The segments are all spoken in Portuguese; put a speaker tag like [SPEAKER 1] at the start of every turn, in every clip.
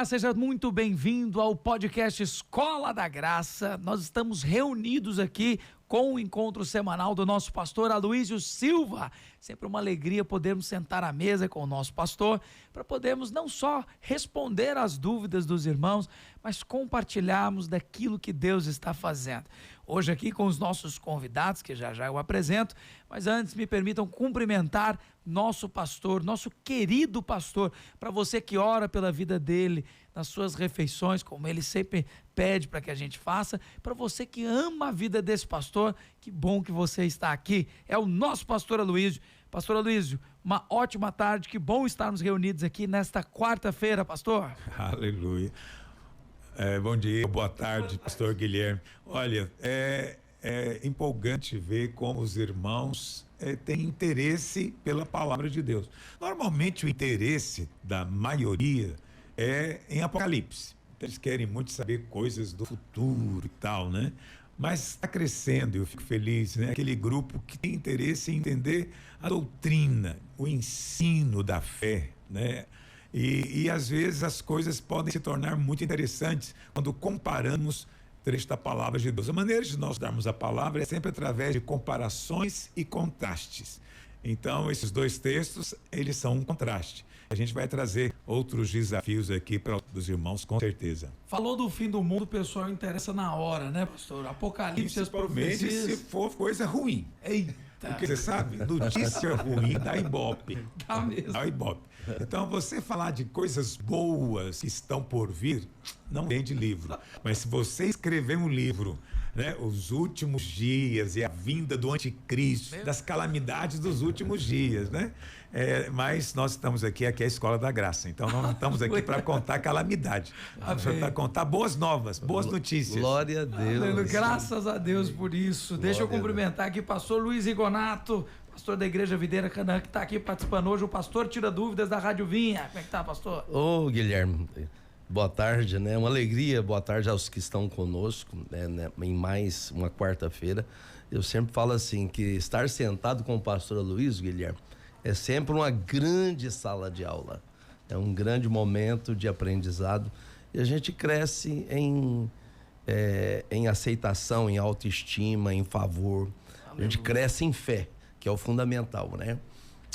[SPEAKER 1] seja muito bem-vindo ao podcast Escola da Graça. Nós estamos reunidos aqui com o encontro semanal do nosso pastor Aloísio Silva. Sempre uma alegria podermos sentar à mesa com o nosso pastor para podermos não só responder às dúvidas dos irmãos, mas compartilharmos daquilo que Deus está fazendo. Hoje aqui com os nossos convidados, que já eu apresento, mas antes me permitam cumprimentar nosso pastor, nosso querido pastor, para você que ora pela vida dele, nas suas refeições, como ele sempre pede para que a gente faça, para você que ama a vida desse pastor, que bom que você está aqui, é o nosso pastor Aloísio. Pastor Aloísio, uma ótima tarde, que bom estarmos reunidos aqui nesta quarta-feira, pastor.
[SPEAKER 2] Aleluia. Bom dia, boa tarde, pastor Guilherme. Olha, é empolgante ver como os irmãos têm interesse pela palavra de Deus. Normalmente o interesse da maioria é em Apocalipse. Eles querem muito saber coisas do futuro e tal, né? Mas está crescendo, eu fico feliz, né? Aquele grupo que tem interesse em entender a doutrina, o ensino da fé, né? E às vezes as coisas podem se tornar muito interessantes quando comparamos trecho da palavra de Deus. A maneira de nós darmos a palavra é sempre através de comparações e contrastes. Então, esses dois textos, eles são um contraste. A gente vai trazer outros desafios aqui para os irmãos, com certeza.
[SPEAKER 1] Falou do fim do mundo, o pessoal interessa na hora, né, pastor? Apocalipse, as
[SPEAKER 2] principalmente
[SPEAKER 1] profecias...
[SPEAKER 2] se for coisa ruim.
[SPEAKER 1] Eita!
[SPEAKER 2] Porque você sabe, notícia ruim dá ibope.
[SPEAKER 1] Dá mesmo.
[SPEAKER 2] Dá ibope. Então, você falar de coisas boas que estão por vir, não vende livro. Mas se você escrever um livro, né, os últimos dias e a vinda do anticristo, das calamidades dos últimos dias, né? Mas nós estamos aqui é a Escola da Graça. Então, nós não estamos aqui para contar calamidade. Nós estamos para contar boas novas, boas notícias.
[SPEAKER 3] Glória a Deus.
[SPEAKER 1] Graças a Deus por isso. Deixa eu cumprimentar aqui o pastor Luiz Rigonato, pastor da Igreja Videira Canaã, que está aqui participando hoje. O pastor Tira Dúvidas da Rádio Vinha. Como é que tá, pastor?
[SPEAKER 3] Ô, Guilherme, boa tarde, né? Uma alegria, boa tarde aos que estão conosco, né? Em mais uma quarta-feira. Eu sempre falo assim, que estar sentado com o pastor Aloísio, Guilherme, é sempre uma grande sala de aula. É um grande momento de aprendizado. E a gente cresce em aceitação, em autoestima, em favor. A gente cresce em fé, que é o fundamental, né?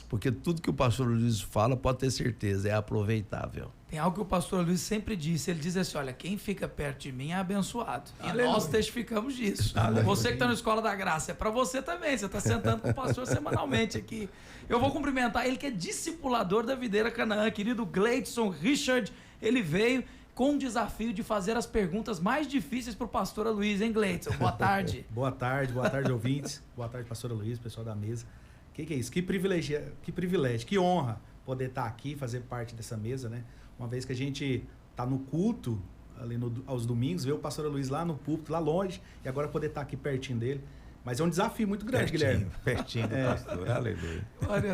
[SPEAKER 3] Porque tudo que o pastor Luiz fala, pode ter certeza, é aproveitável.
[SPEAKER 1] Tem algo que o pastor Luiz sempre disse, ele diz assim, olha, quem fica perto de mim é abençoado. E
[SPEAKER 2] Aleluia.
[SPEAKER 1] nós testificamos disso.
[SPEAKER 2] Aleluia.
[SPEAKER 1] Você que está na Escola da Graça, é para você também, você está sentando com o pastor semanalmente aqui. Eu vou cumprimentar ele que é discipulador da Videira Canaã, querido Gleidson Richard, ele veio com o desafio de fazer as perguntas mais difíceis para o pastor Aloísio, hein, Gleidson? Boa tarde.
[SPEAKER 4] Boa tarde, ouvintes. Boa tarde, pastor Aloísio, pessoal da mesa. Que é isso? Que privilégio, que honra poder estar aqui, fazer parte dessa mesa, né? Uma vez que a gente está no culto, ali aos domingos, ver o pastor Aloísio lá no púlpito, lá longe, e agora poder estar aqui pertinho dele. Mas é um desafio muito grande, Guilherme.
[SPEAKER 2] Pertinho do pastor, aleluia.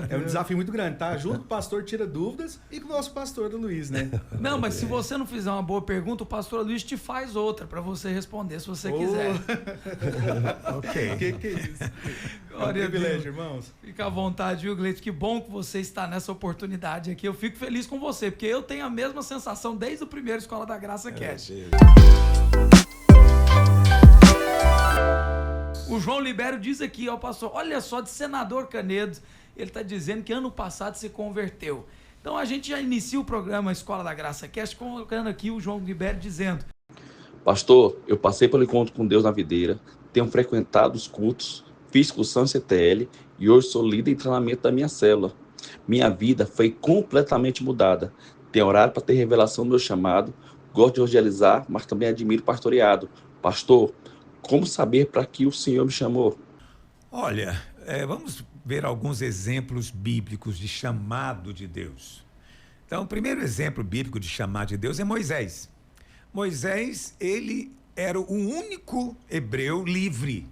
[SPEAKER 4] É um desafio muito grande, tá? Junto com o pastor Tira Dúvidas e com o nosso pastor Luiz, né?
[SPEAKER 1] Não, mas se você não fizer uma boa pergunta, o pastor Luiz te faz outra para você responder, se você quiser.
[SPEAKER 2] Ok.
[SPEAKER 4] Que é isso? É um privilégio, irmãos.
[SPEAKER 1] Fica à vontade, viu, Gleito? Que bom que você está nessa oportunidade aqui. Eu fico feliz com você, porque eu tenho a mesma sensação desde o primeiro Escola da Graça Cast. O João Libério diz aqui, ó, pastor, olha só, de Senador Canedo, ele está dizendo que ano passado se converteu. Então a gente já inicia o programa Escola da Graça Cast, colocando aqui o João Libério dizendo:
[SPEAKER 5] pastor, eu passei pelo encontro com Deus na videira, tenho frequentado os cultos, fiz cursão CTL e hoje sou líder em treinamento da minha célula. Minha vida foi completamente mudada. Tenho orado para ter revelação do meu chamado, gosto de evangelizar, mas também admiro o pastoreado. Pastor, como saber para que o Senhor me chamou?
[SPEAKER 2] Olha, vamos ver alguns exemplos bíblicos de chamado de Deus. Então, o primeiro exemplo bíblico de chamado de Deus é Moisés. Moisés, ele era o único hebreu livre.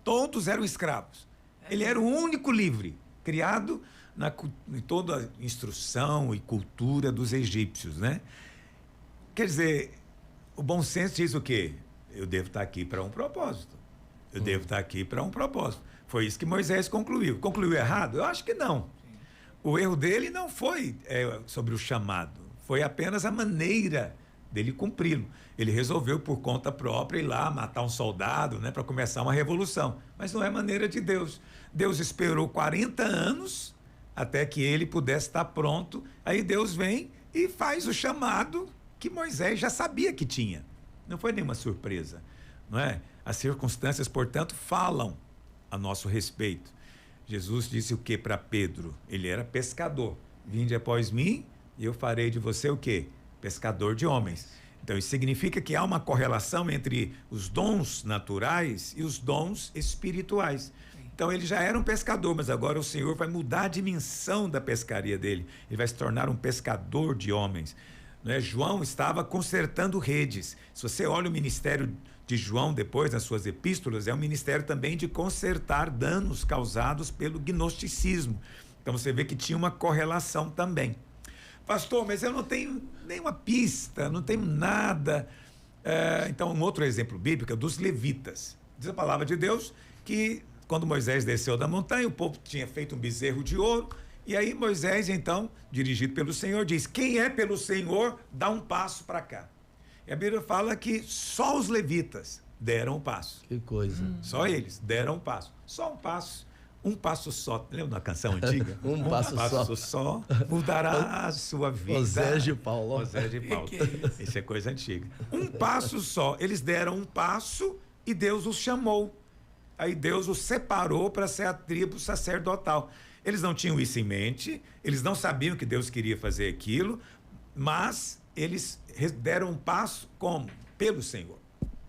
[SPEAKER 2] Todos eram escravos. Ele era o único livre, criado em toda a instrução e cultura dos egípcios, né? Quer dizer, o bom senso diz o quê? Eu devo estar aqui para um propósito. Eu devo estar aqui para um propósito. Foi isso que Moisés concluiu. Concluiu errado? Eu acho que não. O erro dele não foi sobre o chamado. Foi apenas a maneira dele cumpri-lo. Ele resolveu por conta própria ir lá matar um soldado, né, para começar uma revolução. Mas não é maneira de Deus. Deus esperou 40 anos até que ele pudesse estar pronto. Aí Deus vem e faz o chamado que Moisés já sabia que tinha. Não foi nenhuma surpresa, não é? As circunstâncias, portanto, falam a nosso respeito. Jesus disse o que para Pedro? Ele era pescador. Vinde após mim e eu farei de você o quê? Pescador de homens. Então, isso significa que há uma correlação entre os dons naturais e os dons espirituais. Então, ele já era um pescador, mas agora o Senhor vai mudar a dimensão da pescaria dele. Ele vai se tornar um pescador de homens. Não é? João estava consertando redes. Se você olha o ministério de João depois, nas suas epístolas, é um ministério também de consertar danos causados pelo gnosticismo. Então, você vê que tinha uma correlação também. Pastor, mas eu não tenho nenhuma pista, não tenho nada. Então, um outro exemplo bíblico é dos levitas. Diz a palavra de Deus que quando Moisés desceu da montanha, o povo tinha feito um bezerro de ouro, e aí Moisés, então, dirigido pelo Senhor, diz: quem é pelo Senhor, dá um passo para cá. E a Bíblia fala que só os levitas deram um passo.
[SPEAKER 3] Que coisa.
[SPEAKER 2] Só eles deram um passo. Só um passo. Um passo só. Lembra da canção antiga?
[SPEAKER 3] Um passo
[SPEAKER 2] só mudará a sua vida.
[SPEAKER 3] José de Paulo.
[SPEAKER 2] José de Paulo. Isso é coisa antiga. Um passo só. Eles deram um passo e Deus os chamou. Aí Deus os separou para ser a tribo sacerdotal. Eles não tinham isso em mente, eles não sabiam que Deus queria fazer aquilo, mas eles deram um passo como? Pelo Senhor.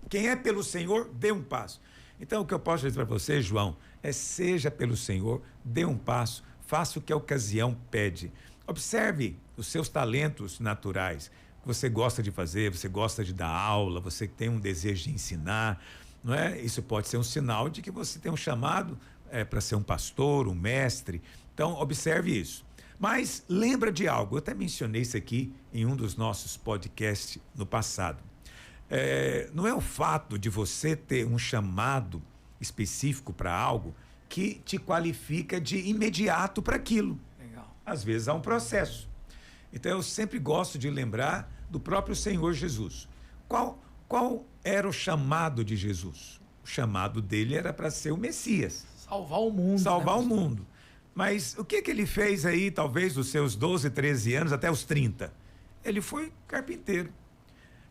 [SPEAKER 2] Quem é pelo Senhor, dê um passo. Então, o que eu posso dizer para você, João, é: seja pelo Senhor, dê um passo, faça o que a ocasião pede. Observe os seus talentos naturais, que você gosta de fazer, você gosta de dar aula, você tem um desejo de ensinar, não é? Isso pode ser um sinal de que você tem um chamado para ser um pastor, um mestre. Então, observe isso. Mas lembra de algo, eu até mencionei isso aqui em um dos nossos podcasts no passado. Não é o fato de você ter um chamado específico para algo que te qualifica de imediato para aquilo.
[SPEAKER 1] Legal.
[SPEAKER 2] Às vezes há um processo. Então eu sempre gosto de lembrar do próprio Senhor Jesus. Qual era o chamado de Jesus? O chamado dele era para ser o Messias.
[SPEAKER 1] Salvar o mundo.
[SPEAKER 2] Salvar
[SPEAKER 1] né,
[SPEAKER 2] o mundo. Mas o que ele fez aí, talvez dos seus 12, 13 anos até os 30? Ele foi carpinteiro.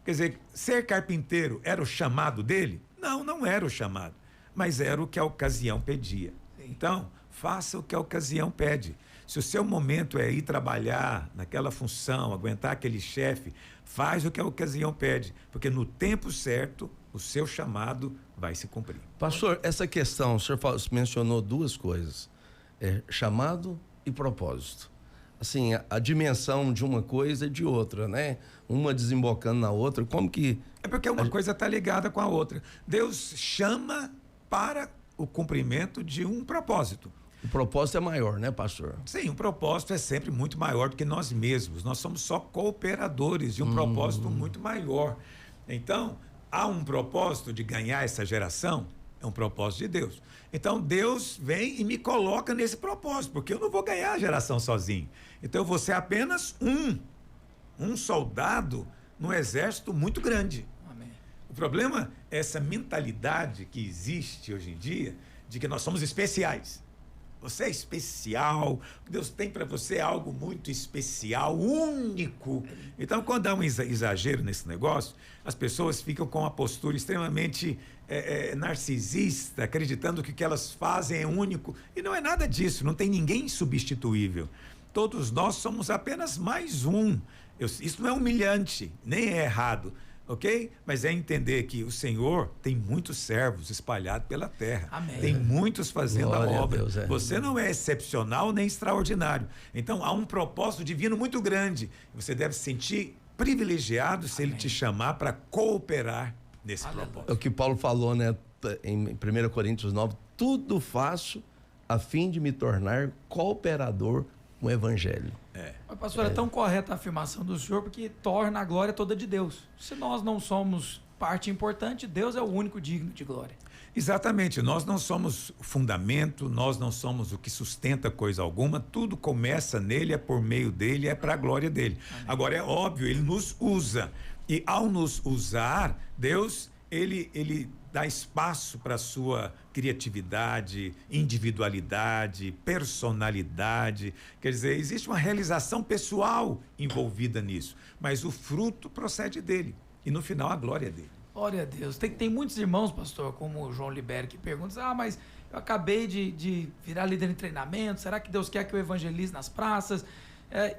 [SPEAKER 2] Quer dizer, ser carpinteiro era o chamado dele? Não, não era o chamado. Mas era o que a ocasião pedia. Então, faça o que a ocasião pede. Se o seu momento é ir trabalhar naquela função, aguentar aquele chefe, faz o que a ocasião pede. Porque no tempo certo, o seu chamado vai se cumprir.
[SPEAKER 3] Pastor, essa questão, o senhor mencionou duas coisas: chamado e propósito. Assim, a dimensão de uma coisa e de outra, né? Uma desembocando na outra, como que...
[SPEAKER 2] É porque uma coisa está ligada com a outra. Deus chama para o cumprimento de um propósito.
[SPEAKER 3] O propósito é maior, né, pastor?
[SPEAKER 2] Sim, o propósito é sempre muito maior do que nós mesmos. Nós somos só cooperadores de um propósito muito maior. Então, há um propósito de ganhar essa geração, é um propósito de Deus. Então, Deus vem e me coloca nesse propósito, porque eu não vou ganhar a geração sozinho. Então, eu vou ser apenas um soldado num exército muito grande.
[SPEAKER 1] Amém.
[SPEAKER 2] O problema é essa mentalidade que existe hoje em dia, de que nós somos especiais. Você é especial, Deus tem para você algo muito especial, único. Então, quando há um exagero nesse negócio, as pessoas ficam com uma postura extremamente narcisista, acreditando que o que elas fazem é único. E não é nada disso, não tem ninguém insubstituível. Todos nós somos apenas mais um. Isso não é humilhante, nem é errado. Ok? Mas é entender que o Senhor tem muitos servos espalhados pela terra.
[SPEAKER 1] Amém.
[SPEAKER 2] Tem muitos fazendo
[SPEAKER 3] Glória
[SPEAKER 2] a
[SPEAKER 3] a
[SPEAKER 2] obra.
[SPEAKER 3] Deus,
[SPEAKER 2] Você não é excepcional nem extraordinário. Então há um propósito divino muito grande. Você deve se sentir privilegiado se Ele te chamar para cooperar nesse propósito.
[SPEAKER 3] É o que Paulo falou, né, em 1 Coríntios 9: tudo faço a fim de me tornar cooperador com o evangelho.
[SPEAKER 1] Mas, pastor, é tão correta a afirmação do senhor, porque torna a glória toda de Deus. Se nós não somos parte importante, Deus é o único digno de glória.
[SPEAKER 2] Exatamente, nós não somos o fundamento, nós não somos o que sustenta coisa alguma, tudo começa nele, é por meio dele, é para a glória dele. Amém. Agora é óbvio, ele nos usa, e ao nos usar, Deus, ele dá espaço para a sua criatividade, individualidade, personalidade, quer dizer, existe uma realização pessoal envolvida nisso, mas o fruto procede dele, e no final a glória é dele.
[SPEAKER 1] Glória a Deus. Tem muitos irmãos, pastor, como o João Libério, que perguntam, mas eu acabei de virar líder em treinamento, será que Deus quer que eu evangelize nas praças?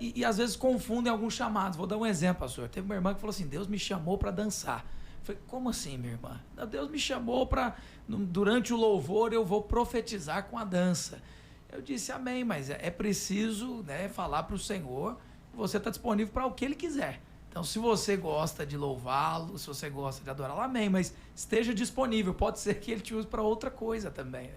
[SPEAKER 1] E às vezes confundem alguns chamados. Vou dar um exemplo, pastor. Teve uma irmã que falou assim, Deus me chamou para dançar. Eu falei, como assim, minha irmã? Deus me chamou para, durante o louvor, eu vou profetizar com a dança. Eu disse, amém, mas é preciso, né, falar para o Senhor que você está disponível para o que Ele quiser. Então, se você gosta de louvá-lo, se você gosta de adorá-lo, amém, mas esteja disponível. Pode ser que ele te use para outra coisa também.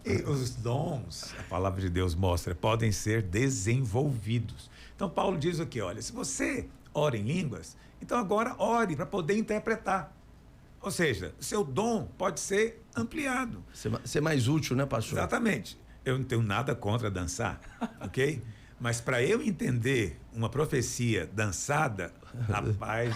[SPEAKER 2] E os dons, a palavra de Deus mostra, podem ser desenvolvidos. Então, Paulo diz o quê? Olha, se você ora em línguas, então agora ore para poder interpretar. Ou seja, seu dom pode ser ampliado.
[SPEAKER 3] Ser mais útil, né, pastor?
[SPEAKER 2] Exatamente. Eu não tenho nada contra dançar, ok? Mas para eu entender uma profecia dançada, rapaz,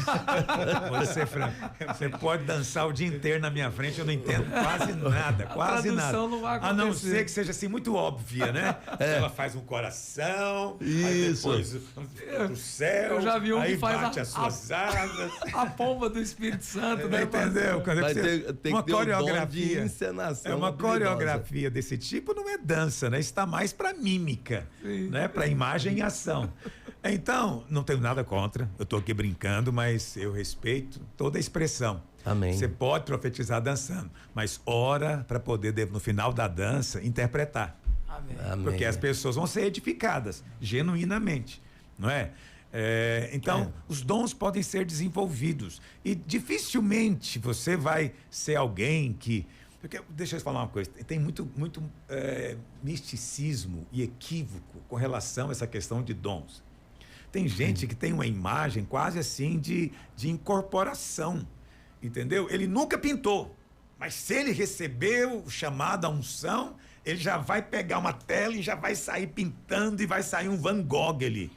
[SPEAKER 2] vou ser franco, você pode dançar o dia inteiro na minha frente, eu não entendo quase nada, quase nada.
[SPEAKER 1] Não vai acontecer.
[SPEAKER 2] A não ser que seja assim muito óbvia, né? Ela faz um coração,
[SPEAKER 3] isso.
[SPEAKER 2] Aí depois pro céu,
[SPEAKER 1] eu já vi um
[SPEAKER 2] aí
[SPEAKER 1] que faz
[SPEAKER 2] bate as suas asas.
[SPEAKER 1] A pomba do Espírito Santo, né?
[SPEAKER 2] Entendeu?
[SPEAKER 3] Tem
[SPEAKER 2] uma
[SPEAKER 3] que ter
[SPEAKER 2] coreografia,
[SPEAKER 3] um dom de encenação.
[SPEAKER 2] uma coreografia desse tipo não é dança, né? Está mais para mímica, né? Para imagem e ação. Então, não tenho nada contra, eu estou aqui brincando, mas eu respeito toda a expressão.
[SPEAKER 3] Amém.
[SPEAKER 2] Você pode profetizar dançando, mas ora para poder, no final da dança, interpretar.
[SPEAKER 1] Amém.
[SPEAKER 2] Porque as pessoas vão ser edificadas, genuinamente, não é? Então, os dons podem ser desenvolvidos e dificilmente você vai ser alguém que... Porque, deixa eu falar uma coisa, tem muito misticismo e equívoco com relação a essa questão de dons. Tem gente que tem uma imagem quase assim de incorporação, entendeu? Ele nunca pintou, mas se ele recebeu o chamado, a unção, ele já vai pegar uma tela e já vai sair pintando e vai sair um Van Gogh ali.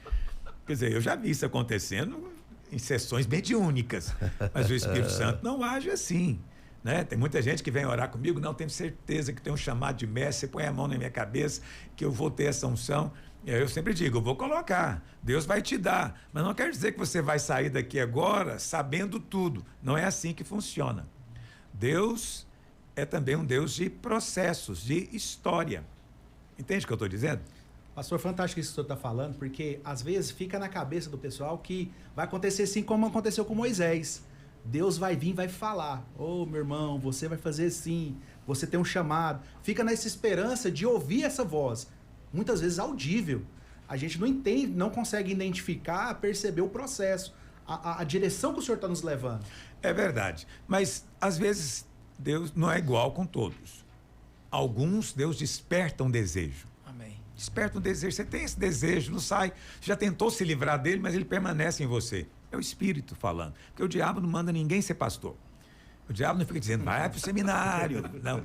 [SPEAKER 2] Quer dizer, eu já vi isso acontecendo em sessões mediúnicas, mas o Espírito Santo não age assim. Né? Tem muita gente que vem orar comigo, não, tenho certeza que tem um chamado de mestre, você põe a mão na minha cabeça que eu vou ter essa unção. Eu sempre digo, eu vou colocar, Deus vai te dar, mas não quer dizer que você vai sair daqui agora sabendo tudo, não é assim que funciona. Deus é também um Deus de processos, de história. Entende o que eu estou dizendo?
[SPEAKER 4] Pastor, fantástico isso que o senhor está falando, porque às vezes fica na cabeça do pessoal que vai acontecer assim como aconteceu com Moisés. Deus vai vir e vai falar, meu irmão, você vai fazer assim, você tem um chamado. Fica nessa esperança de ouvir essa voz, muitas vezes audível. A gente não entende, não consegue identificar, perceber o processo, a direção que o senhor está nos levando.
[SPEAKER 2] É verdade, mas às vezes Deus não é igual com todos. Alguns, Deus desperta um desejo.
[SPEAKER 1] Amém.
[SPEAKER 2] Desperta um desejo, você tem esse desejo, não sai, já tentou se livrar dele, mas ele permanece em você. É o Espírito falando, porque o diabo não manda ninguém ser pastor. O diabo não fica dizendo, vai para o seminário. Não,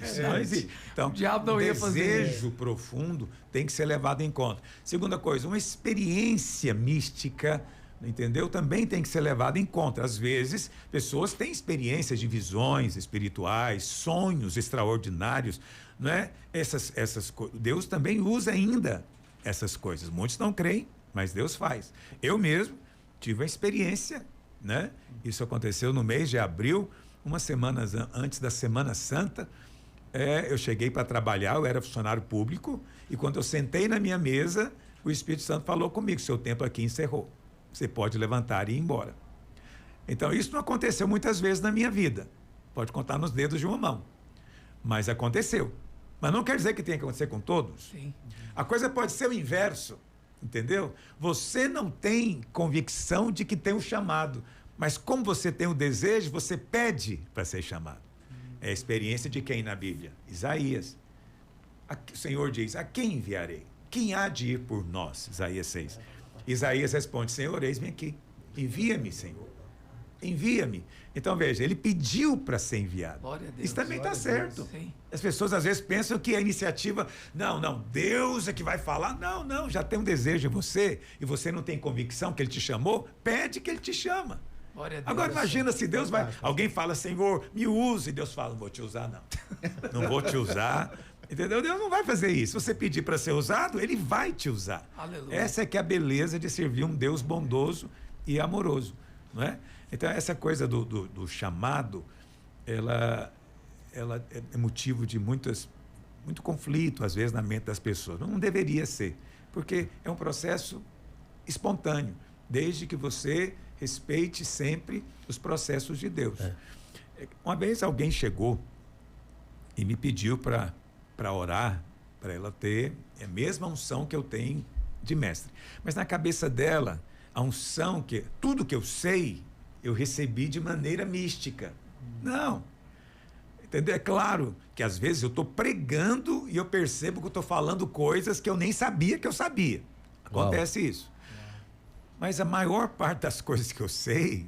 [SPEAKER 2] isso não existe. Então,
[SPEAKER 1] o diabo não ia fazer.
[SPEAKER 2] O desejo profundo tem que ser levado em conta. Segunda coisa, uma experiência mística, entendeu? Também tem que ser levada em conta. Às vezes, pessoas têm experiências de visões espirituais, sonhos extraordinários, não é? Deus também usa ainda essas coisas. Muitos não creem, mas Deus faz. Eu mesmo tive uma experiência, né? Isso aconteceu no mês de abril, umas semanas antes da Semana Santa. Eu cheguei para trabalhar, eu era funcionário público, e quando eu sentei na minha mesa, o Espírito Santo falou comigo, seu tempo aqui encerrou. Você pode levantar e ir embora. Então, isso não aconteceu muitas vezes na minha vida. Pode contar nos dedos de uma mão. Mas aconteceu. Mas não quer dizer que tenha que acontecer com todos.
[SPEAKER 1] Sim.
[SPEAKER 2] A coisa pode ser o inverso. Entendeu? Você não tem convicção de que tem um chamado, mas como você tem o desejo, você pede para ser chamado. É a experiência de quem na Bíblia? Isaías. O Senhor diz, a quem enviarei? Quem há de ir por nós? Isaías 6. Isaías responde, Senhor, eis-me aqui. Envia-me, Senhor. envia-me. Então, veja, ele pediu para ser enviado.
[SPEAKER 1] Glória a Deus.
[SPEAKER 2] Isso também está
[SPEAKER 4] Glória a
[SPEAKER 2] certo.
[SPEAKER 1] Sim.
[SPEAKER 2] As pessoas às vezes pensam que a iniciativa, não, Deus é que vai falar. Não, já tem um desejo em você e você não tem convicção que ele te chamou, pede que ele te chama.
[SPEAKER 1] Glória a Deus.
[SPEAKER 2] Agora imagina se Deus vai, alguém fala, Senhor, me use, e Deus fala, não vou te usar não. Não vou te usar. Entendeu? Deus não vai fazer isso. Se você pedir para ser usado, ele vai te usar.
[SPEAKER 1] Aleluia.
[SPEAKER 2] Essa é que é a beleza de servir um Deus bondoso e amoroso, não é? Então essa coisa do chamado, ela é motivo de muito conflito, às vezes, na mente das pessoas. Não deveria ser, porque é um processo espontâneo, desde que você respeite sempre os processos de Deus. Uma vez alguém chegou e me pediu para orar, para ela ter a mesma unção que eu tenho de mestre. Mas na cabeça dela, a unção, tudo que eu sei, eu recebi de maneira mística. Não. Entendeu? É claro que às vezes eu estou pregando e eu percebo que eu estou falando coisas que eu nem sabia que eu sabia. Acontece isso. Mas a maior parte das coisas que eu sei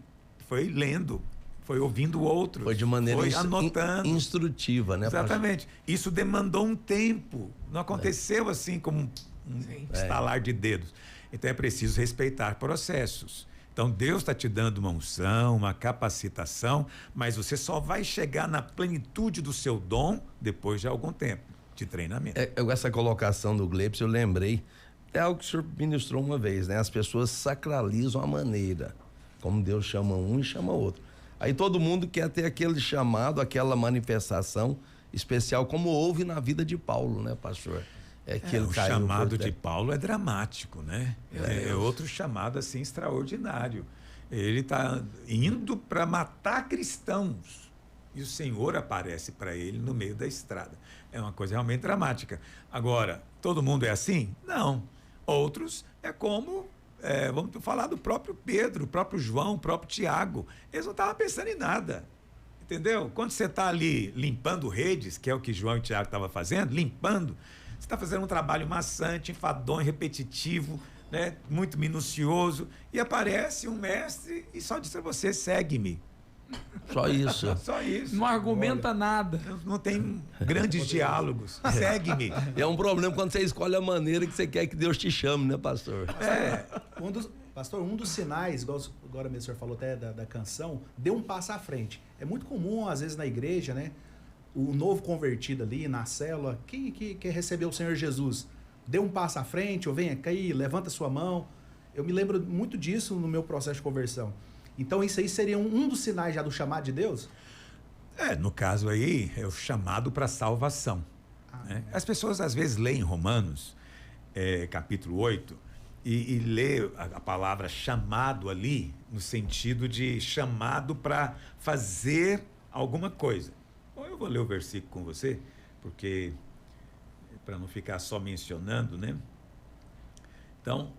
[SPEAKER 2] foi lendo, foi ouvindo outros.
[SPEAKER 3] Foi de maneira
[SPEAKER 2] foi anotando.
[SPEAKER 3] Instrutiva, né?
[SPEAKER 2] Exatamente. Isso demandou um tempo. Não aconteceu assim como um estalar de dedos. Então é preciso respeitar processos. Então Deus está te dando uma unção, uma capacitação, mas você só vai chegar na plenitude do seu dom depois de algum tempo de treinamento.
[SPEAKER 3] Essa colocação do Gleibson, eu lembrei, é algo que o senhor ministrou uma vez, né? As pessoas sacralizam a maneira, como Deus chama um e chama outro. Aí todo mundo quer ter aquele chamado, aquela manifestação especial, como houve na vida de Paulo, né, pastor?
[SPEAKER 2] O chamado de Paulo é dramático, né? É outro chamado assim extraordinário. Ele está indo para matar cristãos e o Senhor aparece para ele no meio da estrada. É uma coisa realmente dramática. Agora, todo mundo é assim? Não. Outros é como, vamos falar do próprio Pedro, o próprio João, o próprio Tiago. Eles não estavam pensando em nada. Entendeu? Quando você está ali limpando redes, que é o que João e Tiago estavam fazendo, limpando, você está fazendo um trabalho maçante, enfadonho, repetitivo, né? Muito minucioso, e aparece um mestre e só diz a você, segue-me.
[SPEAKER 3] Só isso.
[SPEAKER 2] Só isso.
[SPEAKER 1] Não argumenta nada.
[SPEAKER 2] Não tem grandes diálogos. Segue-me.
[SPEAKER 3] É um problema quando você escolhe a maneira que você quer que Deus te chame, né, pastor?
[SPEAKER 4] Pastor, um dos sinais, igual agora mesmo o senhor falou até da canção, deu um passo à frente. É muito comum, às vezes, na igreja, né? O novo convertido ali na célula, que recebeu o Senhor Jesus, deu um passo à frente, ou vem aqui, levanta sua mão. Eu me lembro muito disso no meu processo de conversão. Então isso aí seria um dos sinais já do chamado de Deus?
[SPEAKER 2] No caso aí, é o chamado para salvação. Né? As pessoas às vezes leem Romanos, capítulo 8, e lê a palavra chamado ali, no sentido de chamado para fazer alguma coisa. Bom, eu vou ler o versículo com você, porque para não ficar só mencionando, né? Então,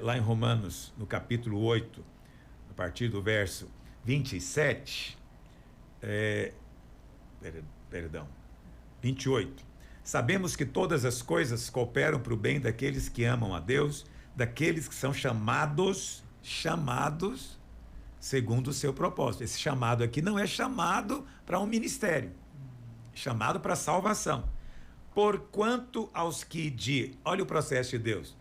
[SPEAKER 2] lá em Romanos, no capítulo 8, a partir do verso 27, 28. Sabemos que todas as coisas cooperam para o bem daqueles que amam a Deus, daqueles que são chamados segundo o seu propósito. Esse chamado aqui não é chamado para um ministério, chamado para salvação. Porquanto aos que olha o processo de Deus,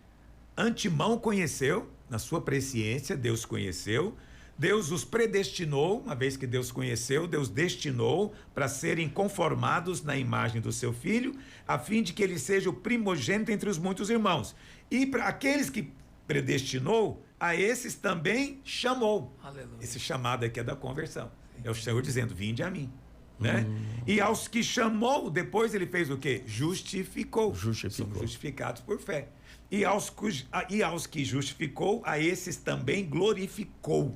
[SPEAKER 2] antemão conheceu, na sua presciência, Deus conheceu, Deus os predestinou, uma vez que Deus conheceu, Deus destinou para serem conformados na imagem do seu Filho, a fim de que ele seja o primogênito entre os muitos irmãos. E para aqueles que predestinou, a esses também chamou. Aleluia. Esse chamado aqui é da conversão. É o Senhor dizendo, vinde a mim. Né? E aos que chamou, depois ele fez o quê? Justificou. Somos justificados por fé. E aos que justificou, a esses também glorificou.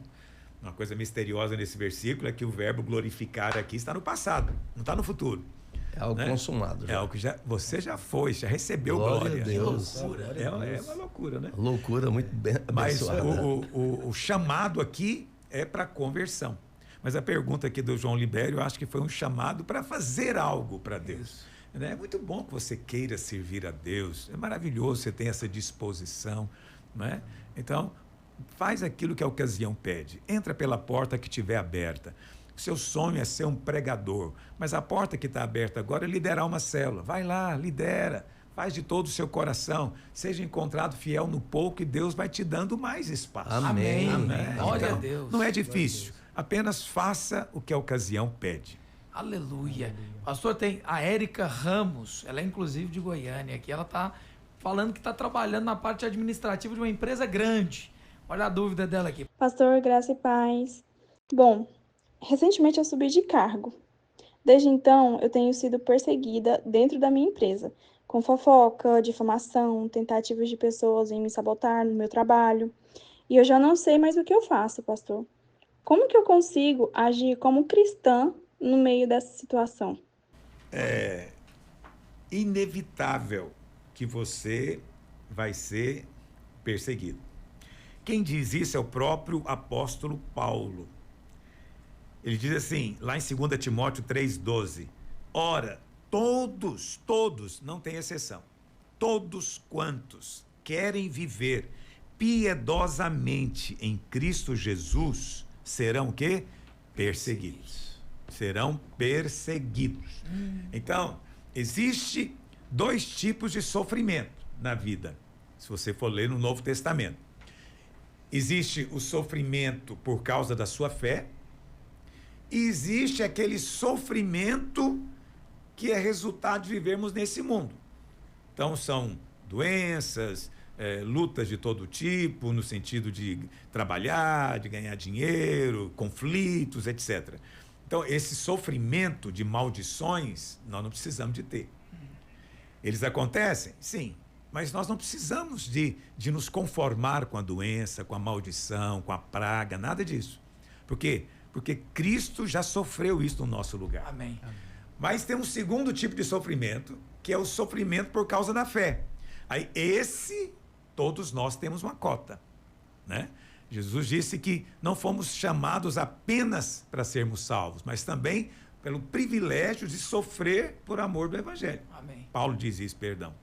[SPEAKER 2] Uma coisa misteriosa nesse versículo é que o verbo glorificar aqui está no passado, não está no futuro.
[SPEAKER 3] É algo consumado.
[SPEAKER 2] É algo que você já foi, já recebeu glória.
[SPEAKER 3] A Deus.
[SPEAKER 2] É uma loucura, né?
[SPEAKER 3] Loucura, muito bem.
[SPEAKER 2] Mas o chamado aqui é para conversão. Mas a pergunta aqui do João Libério, eu acho que foi um chamado para fazer algo para Deus. É muito bom que você queira servir a Deus. É maravilhoso você ter essa disposição, não é? Então, faz aquilo que a ocasião pede. Entra pela porta que estiver aberta. Seu sonho é ser um pregador, mas a porta que está aberta agora é liderar uma célula. Vai lá, lidera, faz de todo o seu coração, seja encontrado fiel no pouco e Deus vai te dando mais espaço.
[SPEAKER 3] Amém.
[SPEAKER 1] Amém. Glória a Deus.
[SPEAKER 2] Não é difícil, apenas faça o que a ocasião pede.
[SPEAKER 1] Aleluia. Pastor, tem a Érica Ramos, ela é inclusive de Goiânia, aqui ela está falando que está trabalhando na parte administrativa de uma empresa grande. Olha a dúvida dela aqui.
[SPEAKER 6] Pastor, graça e paz. Bom, recentemente eu subi de cargo. Desde então, eu tenho sido perseguida dentro da minha empresa, com fofoca, difamação, tentativas de pessoas em me sabotar no meu trabalho. E eu já não sei mais o que eu faço, pastor. Como que eu consigo agir como cristã no meio dessa situação?
[SPEAKER 2] É inevitável que você vai ser perseguido. Quem diz isso é o próprio apóstolo Paulo. Ele diz assim, lá em 2 Timóteo 3,12, ora, todos, não tem exceção, todos quantos querem viver piedosamente em Cristo Jesus, serão o quê? Perseguidos. Serão perseguidos. Então, existe 2 tipos de sofrimento na vida, se você for ler no Novo Testamento. Existe o sofrimento por causa da sua fé, e existe aquele sofrimento que é resultado de vivermos nesse mundo. Então, são doenças, lutas de todo tipo, no sentido de trabalhar, de ganhar dinheiro, conflitos, etc. Então, esse sofrimento de maldições, nós não precisamos de ter. Eles acontecem? Sim. Mas nós não precisamos de nos conformar com a doença, com a maldição, com a praga, nada disso. Por quê? Porque Cristo já sofreu isso no nosso lugar.
[SPEAKER 1] Amém.
[SPEAKER 2] Mas tem um segundo tipo de sofrimento, que é o sofrimento por causa da fé. Aí esse, todos nós temos uma cota, né? Jesus disse que não fomos chamados apenas para sermos salvos, mas também pelo privilégio de sofrer por amor do Evangelho.
[SPEAKER 1] Amém.
[SPEAKER 2] Paulo diz isso, perdão.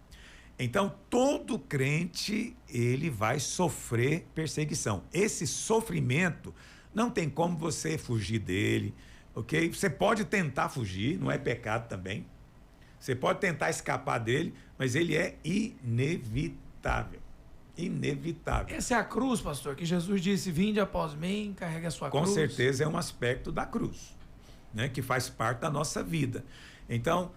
[SPEAKER 2] Então, todo crente, ele vai sofrer perseguição. Esse sofrimento, não tem como você fugir dele, ok? Você pode tentar fugir, não é pecado também. Você pode tentar escapar dele, mas ele é inevitável. Inevitável.
[SPEAKER 1] Essa é a cruz, pastor, que Jesus disse, vinde após mim, carregue a sua cruz.
[SPEAKER 2] Com certeza é um aspecto da cruz, né? Que faz parte da nossa vida. Então,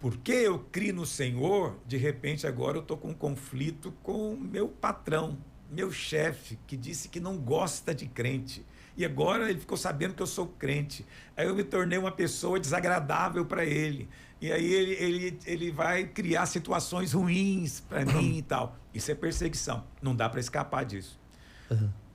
[SPEAKER 2] porque eu crio no Senhor, de repente agora eu estou com um conflito com meu patrão, meu chefe, que disse que não gosta de crente. E agora ele ficou sabendo que eu sou crente. Aí eu me tornei uma pessoa desagradável para ele. E aí ele vai criar situações ruins para mim e tal. Isso é perseguição. Não dá para escapar disso.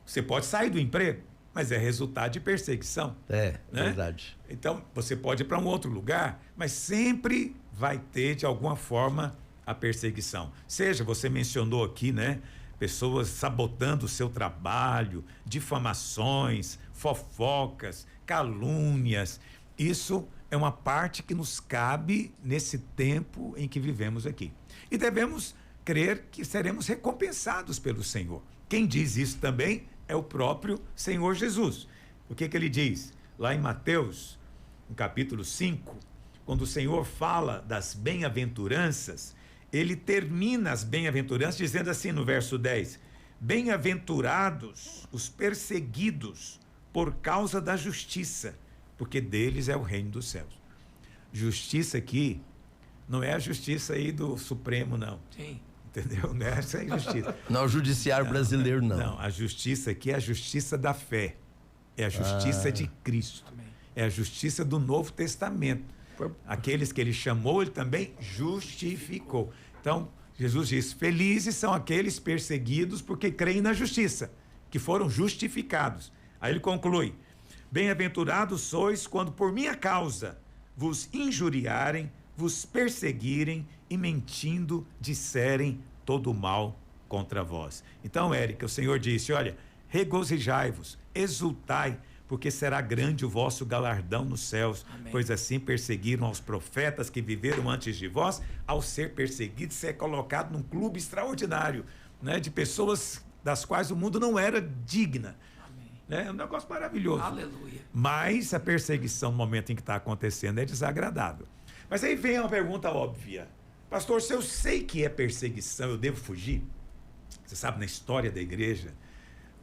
[SPEAKER 2] Você pode sair do emprego, mas é resultado de perseguição.
[SPEAKER 3] É,
[SPEAKER 2] né?
[SPEAKER 3] verdade.
[SPEAKER 2] Então, você pode ir para um outro lugar, mas sempre vai ter, de alguma forma, a perseguição. Seja, você mencionou aqui, né? Pessoas sabotando o seu trabalho, difamações, fofocas, calúnias. Isso é uma parte que nos cabe nesse tempo em que vivemos aqui. E devemos crer que seremos recompensados pelo Senhor. Quem diz isso também é o próprio Senhor Jesus. O que ele diz? Lá em Mateus, no capítulo 5, quando o Senhor fala das bem-aventuranças, ele termina as bem-aventuranças dizendo assim no verso 10, bem-aventurados os perseguidos por causa da justiça, porque deles é o reino dos céus. Justiça aqui não é a justiça aí do Supremo, não.
[SPEAKER 1] Sim.
[SPEAKER 2] Entendeu? Não é essa a justiça.
[SPEAKER 3] Não é o judiciário brasileiro, não.
[SPEAKER 2] Não, a justiça aqui é a justiça da fé. É a justiça de Cristo.
[SPEAKER 1] Amém.
[SPEAKER 2] É a justiça do Novo Testamento. Aqueles que ele chamou, ele também justificou. Então, Jesus diz, felizes são aqueles perseguidos porque creem na justiça, que foram justificados. Aí ele conclui, bem-aventurados sois quando por minha causa vos injuriarem, vos perseguirem e mentindo disserem todo o mal contra vós. Então, Érica, o Senhor disse, olha, regozijai-vos, exultai, porque será grande o vosso galardão nos céus. Amém. Pois assim perseguiram aos profetas que viveram antes de vós. Ao ser perseguido, você é colocado num clube extraordinário, né, de pessoas das quais o mundo não era digna. É um negócio maravilhoso.
[SPEAKER 1] Aleluia.
[SPEAKER 2] Mas a perseguição no momento em que está acontecendo é desagradável. Mas aí vem uma pergunta óbvia. Pastor, se eu sei que é perseguição, eu devo fugir? Você sabe, na história da igreja,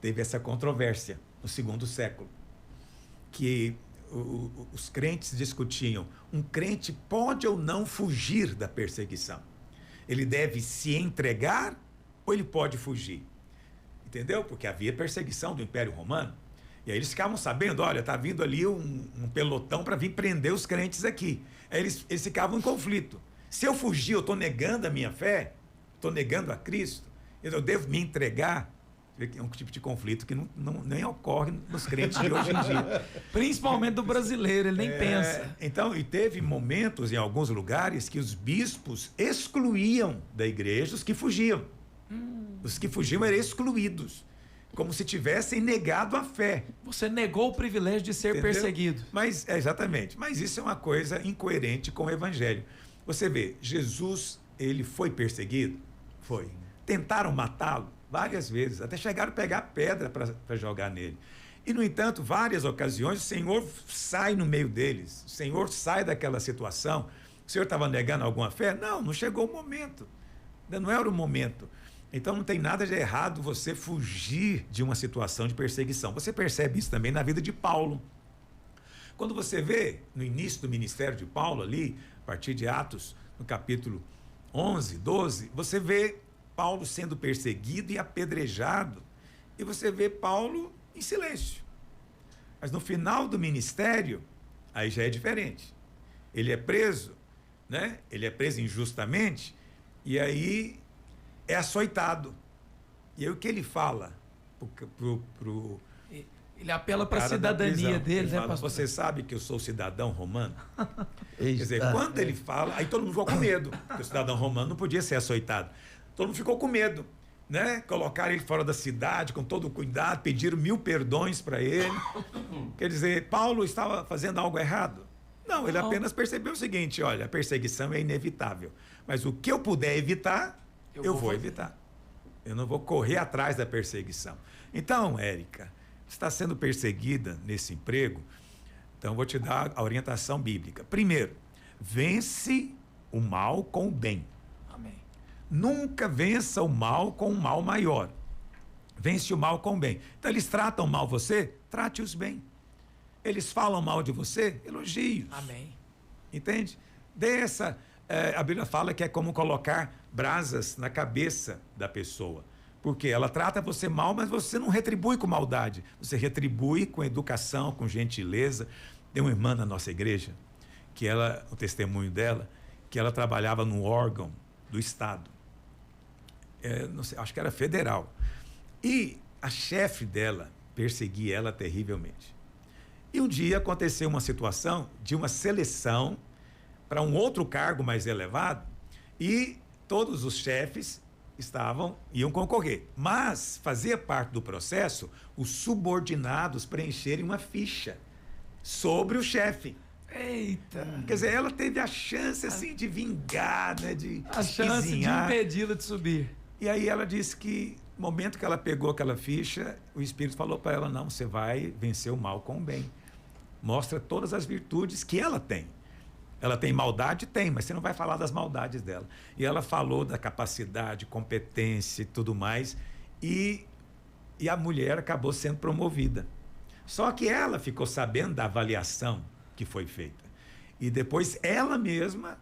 [SPEAKER 2] teve essa controvérsia no 2º século, que os crentes discutiam, um crente pode ou não fugir da perseguição? Ele deve se entregar ou ele pode fugir? Entendeu? Porque havia perseguição do Império Romano. E aí eles ficavam sabendo, olha, está vindo ali um pelotão para vir prender os crentes aqui. Aí eles ficavam em conflito. Se eu fugir, eu estou negando a minha fé? Estou negando a Cristo? Eu devo me entregar? É um tipo de conflito que nem ocorre nos crentes de hoje em dia.
[SPEAKER 1] Principalmente do brasileiro, ele nem pensa.
[SPEAKER 2] Então, e teve momentos em alguns lugares que os bispos excluíam da igreja os que fugiam. Os que fugiam eram excluídos, como se tivessem negado a fé.
[SPEAKER 1] Você negou o privilégio de ser
[SPEAKER 2] Entendeu?
[SPEAKER 1] Perseguido.
[SPEAKER 2] Mas, exatamente. Mas isso é uma coisa incoerente com o evangelho. Você vê, Jesus, ele foi perseguido? Foi. Tentaram matá-lo várias vezes, até chegaram a pegar pedra para jogar nele. E, no entanto, várias ocasiões, o Senhor sai no meio deles. O Senhor sai daquela situação. O Senhor estava negando alguma fé? Não chegou o momento. Ainda não era o momento. Então não tem nada de errado você fugir de uma situação de perseguição. Você percebe isso também na vida de Paulo. Quando você vê no início do ministério de Paulo ali, a partir de Atos, no capítulo 11, 12, você vê Paulo sendo perseguido e apedrejado, e você vê Paulo em silêncio. Mas no final do ministério, aí já é diferente. Ele é preso, né? Ele é preso injustamente, e aí é açoitado. E aí o que ele fala
[SPEAKER 1] Ele apela para a cidadania dele, né,
[SPEAKER 2] fala,
[SPEAKER 1] pastor?
[SPEAKER 2] você sabe que eu sou cidadão romano?
[SPEAKER 3] Quer
[SPEAKER 2] Quer dizer, quando ele fala, aí todo mundo ficou com medo, porque o cidadão romano não podia ser açoitado. Todo mundo ficou com medo, né? Colocaram ele fora da cidade com todo o cuidado, pediram 1000 perdões para ele. Quer dizer, Paulo estava fazendo algo errado? Não, ele apenas percebeu o seguinte, olha, a perseguição é inevitável, mas o que eu puder evitar, eu vou evitar. Eu não vou correr atrás da perseguição. Então, Érica, você está sendo perseguida nesse emprego, então eu vou te dar a orientação bíblica. Primeiro, vence o mal com o bem.
[SPEAKER 1] Amém.
[SPEAKER 2] Nunca vença o mal com um mal maior. Vence o mal com o bem. Então, eles tratam mal você, trate-os bem. Eles falam mal de você, elogios.
[SPEAKER 1] Amém.
[SPEAKER 2] Entende? A Bíblia fala que é como colocar brasas na cabeça da pessoa. Porque ela trata você mal, mas você não retribui com maldade. Você retribui com educação, com gentileza. Tem uma irmã na nossa igreja, que o testemunho dela, que ela trabalhava num órgão do Estado. Não sei, acho que era federal. E a chefe dela perseguia ela terrivelmente. E um dia aconteceu uma situação de uma seleção para um outro cargo mais elevado e todos os chefes iam concorrer. Mas fazia parte do processo os subordinados preencherem uma ficha sobre o chefe.
[SPEAKER 1] Eita!
[SPEAKER 2] Quer dizer, ela teve a chance assim de vingar, né, de
[SPEAKER 1] A chance de
[SPEAKER 2] esquisinhar.
[SPEAKER 1] impedi-la de subir.
[SPEAKER 2] E aí ela disse que no momento que ela pegou aquela ficha, o Espírito falou para ela, não, você vai vencer o mal com o bem. Mostra todas as virtudes que ela tem. Ela tem maldade? Tem, mas você não vai falar das maldades dela. E ela falou da capacidade, competência e tudo mais, e a mulher acabou sendo promovida. Só que ela ficou sabendo da avaliação que foi feita. E depois ela mesma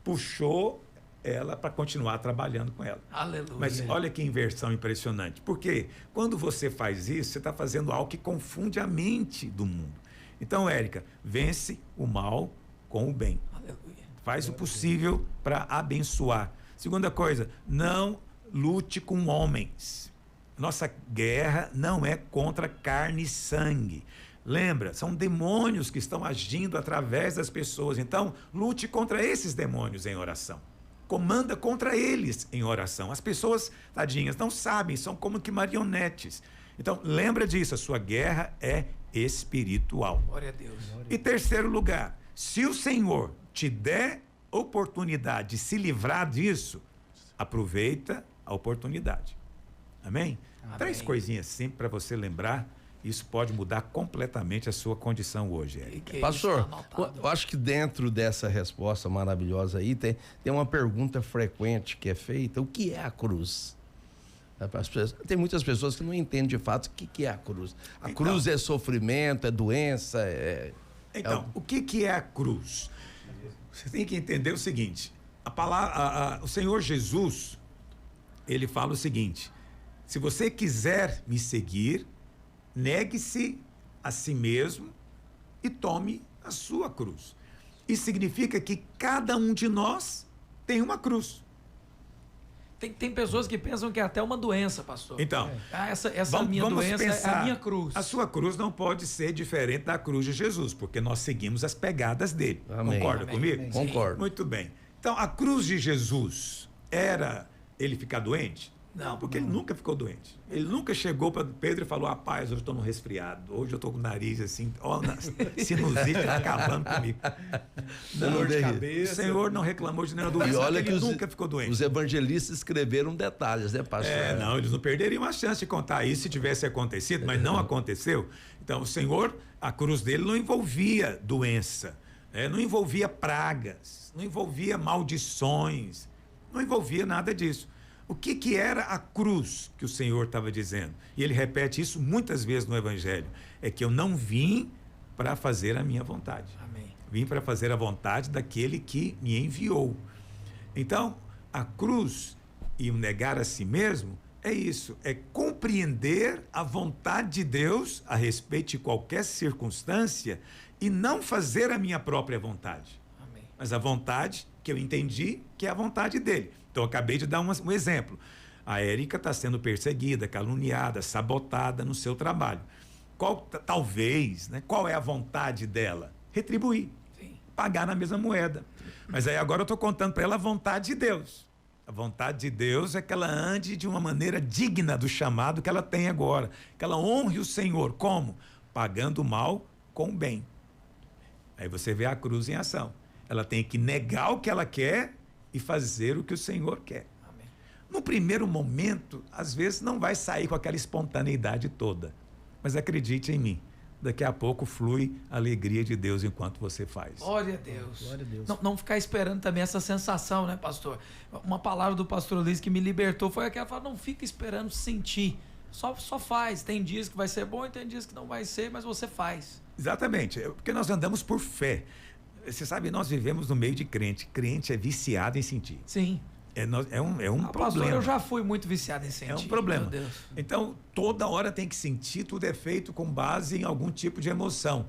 [SPEAKER 2] puxou ela para continuar trabalhando com ela.
[SPEAKER 1] Aleluia.
[SPEAKER 2] Mas olha que inversão impressionante. Porque quando você faz isso, você está fazendo algo que confunde a mente do mundo. Então, Érica, vence o mal com o bem.
[SPEAKER 1] Aleluia.
[SPEAKER 2] Faz o possível para abençoar. Segunda coisa, não lute com homens. Nossa guerra não é contra carne e sangue. Lembra, são demônios que estão agindo através das pessoas. Então, lute contra esses demônios em oração. Comanda contra eles em oração. As pessoas, tadinhas, não sabem, são como que marionetes. Então, lembra disso, a sua guerra é espiritual.
[SPEAKER 1] Glória a Deus.
[SPEAKER 2] E terceiro lugar, se o Senhor te der oportunidade de se livrar disso, aproveita a oportunidade. Amém?
[SPEAKER 4] Amém.
[SPEAKER 2] 3 coisinhas simples para você lembrar. Isso pode mudar completamente a sua condição hoje, Érica.
[SPEAKER 3] Pastor, eu acho que dentro dessa resposta maravilhosa aí tem uma pergunta frequente que é feita: o que é a cruz? Tem muitas pessoas que não entendem de fato o que é a cruz. A cruz é sofrimento, é doença,
[SPEAKER 2] Então, o que é a cruz? Você tem que entender o seguinte: o Senhor Jesus, ele fala o seguinte: se você quiser me seguir, negue-se a si mesmo e tome a sua cruz. Isso significa que cada um de nós tem uma cruz.
[SPEAKER 1] Tem pessoas que pensam que é até uma doença, pastor.
[SPEAKER 2] Então,
[SPEAKER 1] essa minha doença é a minha cruz.
[SPEAKER 2] A sua cruz não pode ser diferente da cruz de Jesus, porque nós seguimos as pegadas dele.
[SPEAKER 3] Amém.
[SPEAKER 2] Concorda comigo?
[SPEAKER 4] Amém.
[SPEAKER 3] Concordo.
[SPEAKER 2] Muito bem. Então, a cruz de Jesus era ele ficar doente? Não, porque ele nunca ficou doente. Ele nunca chegou para Pedro e falou: rapaz, hoje eu estou no resfriado, hoje eu estou com o nariz assim, sinusite está acabando comigo.
[SPEAKER 4] Dor de
[SPEAKER 2] O
[SPEAKER 4] cabeça.
[SPEAKER 2] Senhor não reclamou de nenhuma
[SPEAKER 3] E
[SPEAKER 2] doença,
[SPEAKER 3] olha
[SPEAKER 2] ele
[SPEAKER 3] que
[SPEAKER 2] nunca ficou doente.
[SPEAKER 3] os evangelistas escreveram detalhes, né, pastor?
[SPEAKER 2] Não, eles não perderiam a chance de contar isso se tivesse acontecido, mas não aconteceu. Então, o Senhor, a cruz dele não envolvia doença, não envolvia pragas, não envolvia maldições, não envolvia nada disso. O que era a cruz que o Senhor estava dizendo? E ele repete isso muitas vezes no Evangelho: é que eu não vim para fazer a minha vontade.
[SPEAKER 1] Amém.
[SPEAKER 2] Vim para fazer a vontade daquele que me enviou. Então, a cruz e o negar a si mesmo é isso, é compreender a vontade de Deus a respeito de qualquer circunstância e não fazer a minha própria vontade.
[SPEAKER 1] Amém.
[SPEAKER 2] Mas a vontade que eu entendi que é a vontade dele. Então, eu acabei de dar um exemplo. A Érica está sendo perseguida, caluniada, sabotada no seu trabalho. Qual é a vontade dela? Retribuir.
[SPEAKER 1] Sim.
[SPEAKER 2] Pagar na mesma moeda. Mas aí agora eu estou contando para ela a vontade de Deus. A vontade de Deus é que ela ande de uma maneira digna do chamado que ela tem agora. Que ela honre o Senhor. Como? Pagando o mal com o bem. Aí você vê a cruz em ação. Ela tem que negar o que ela quer e fazer o que o Senhor quer.
[SPEAKER 1] Amém.
[SPEAKER 2] No primeiro momento, às vezes não vai sair com aquela espontaneidade toda. Mas acredite em mim, daqui a pouco flui a alegria de Deus enquanto você faz.
[SPEAKER 1] Glória a Deus.
[SPEAKER 4] Glória a Deus.
[SPEAKER 1] Não ficar esperando também essa sensação, né, pastor? Uma palavra do pastor Luiz que me libertou foi aquela: fala, não fica esperando sentir. Só faz. Tem dias que vai ser bom e tem dias que não vai ser, mas você faz.
[SPEAKER 2] Exatamente, porque nós andamos por fé. Você sabe, nós vivemos no meio de crente. Crente é viciado em sentir.
[SPEAKER 1] Sim.
[SPEAKER 2] É um
[SPEAKER 1] Pastor,
[SPEAKER 2] problema.
[SPEAKER 1] eu já fui muito viciado em sentir.
[SPEAKER 2] É um problema.
[SPEAKER 1] Meu Deus.
[SPEAKER 2] Então, toda hora tem que sentir, tudo é feito com base em algum tipo de emoção.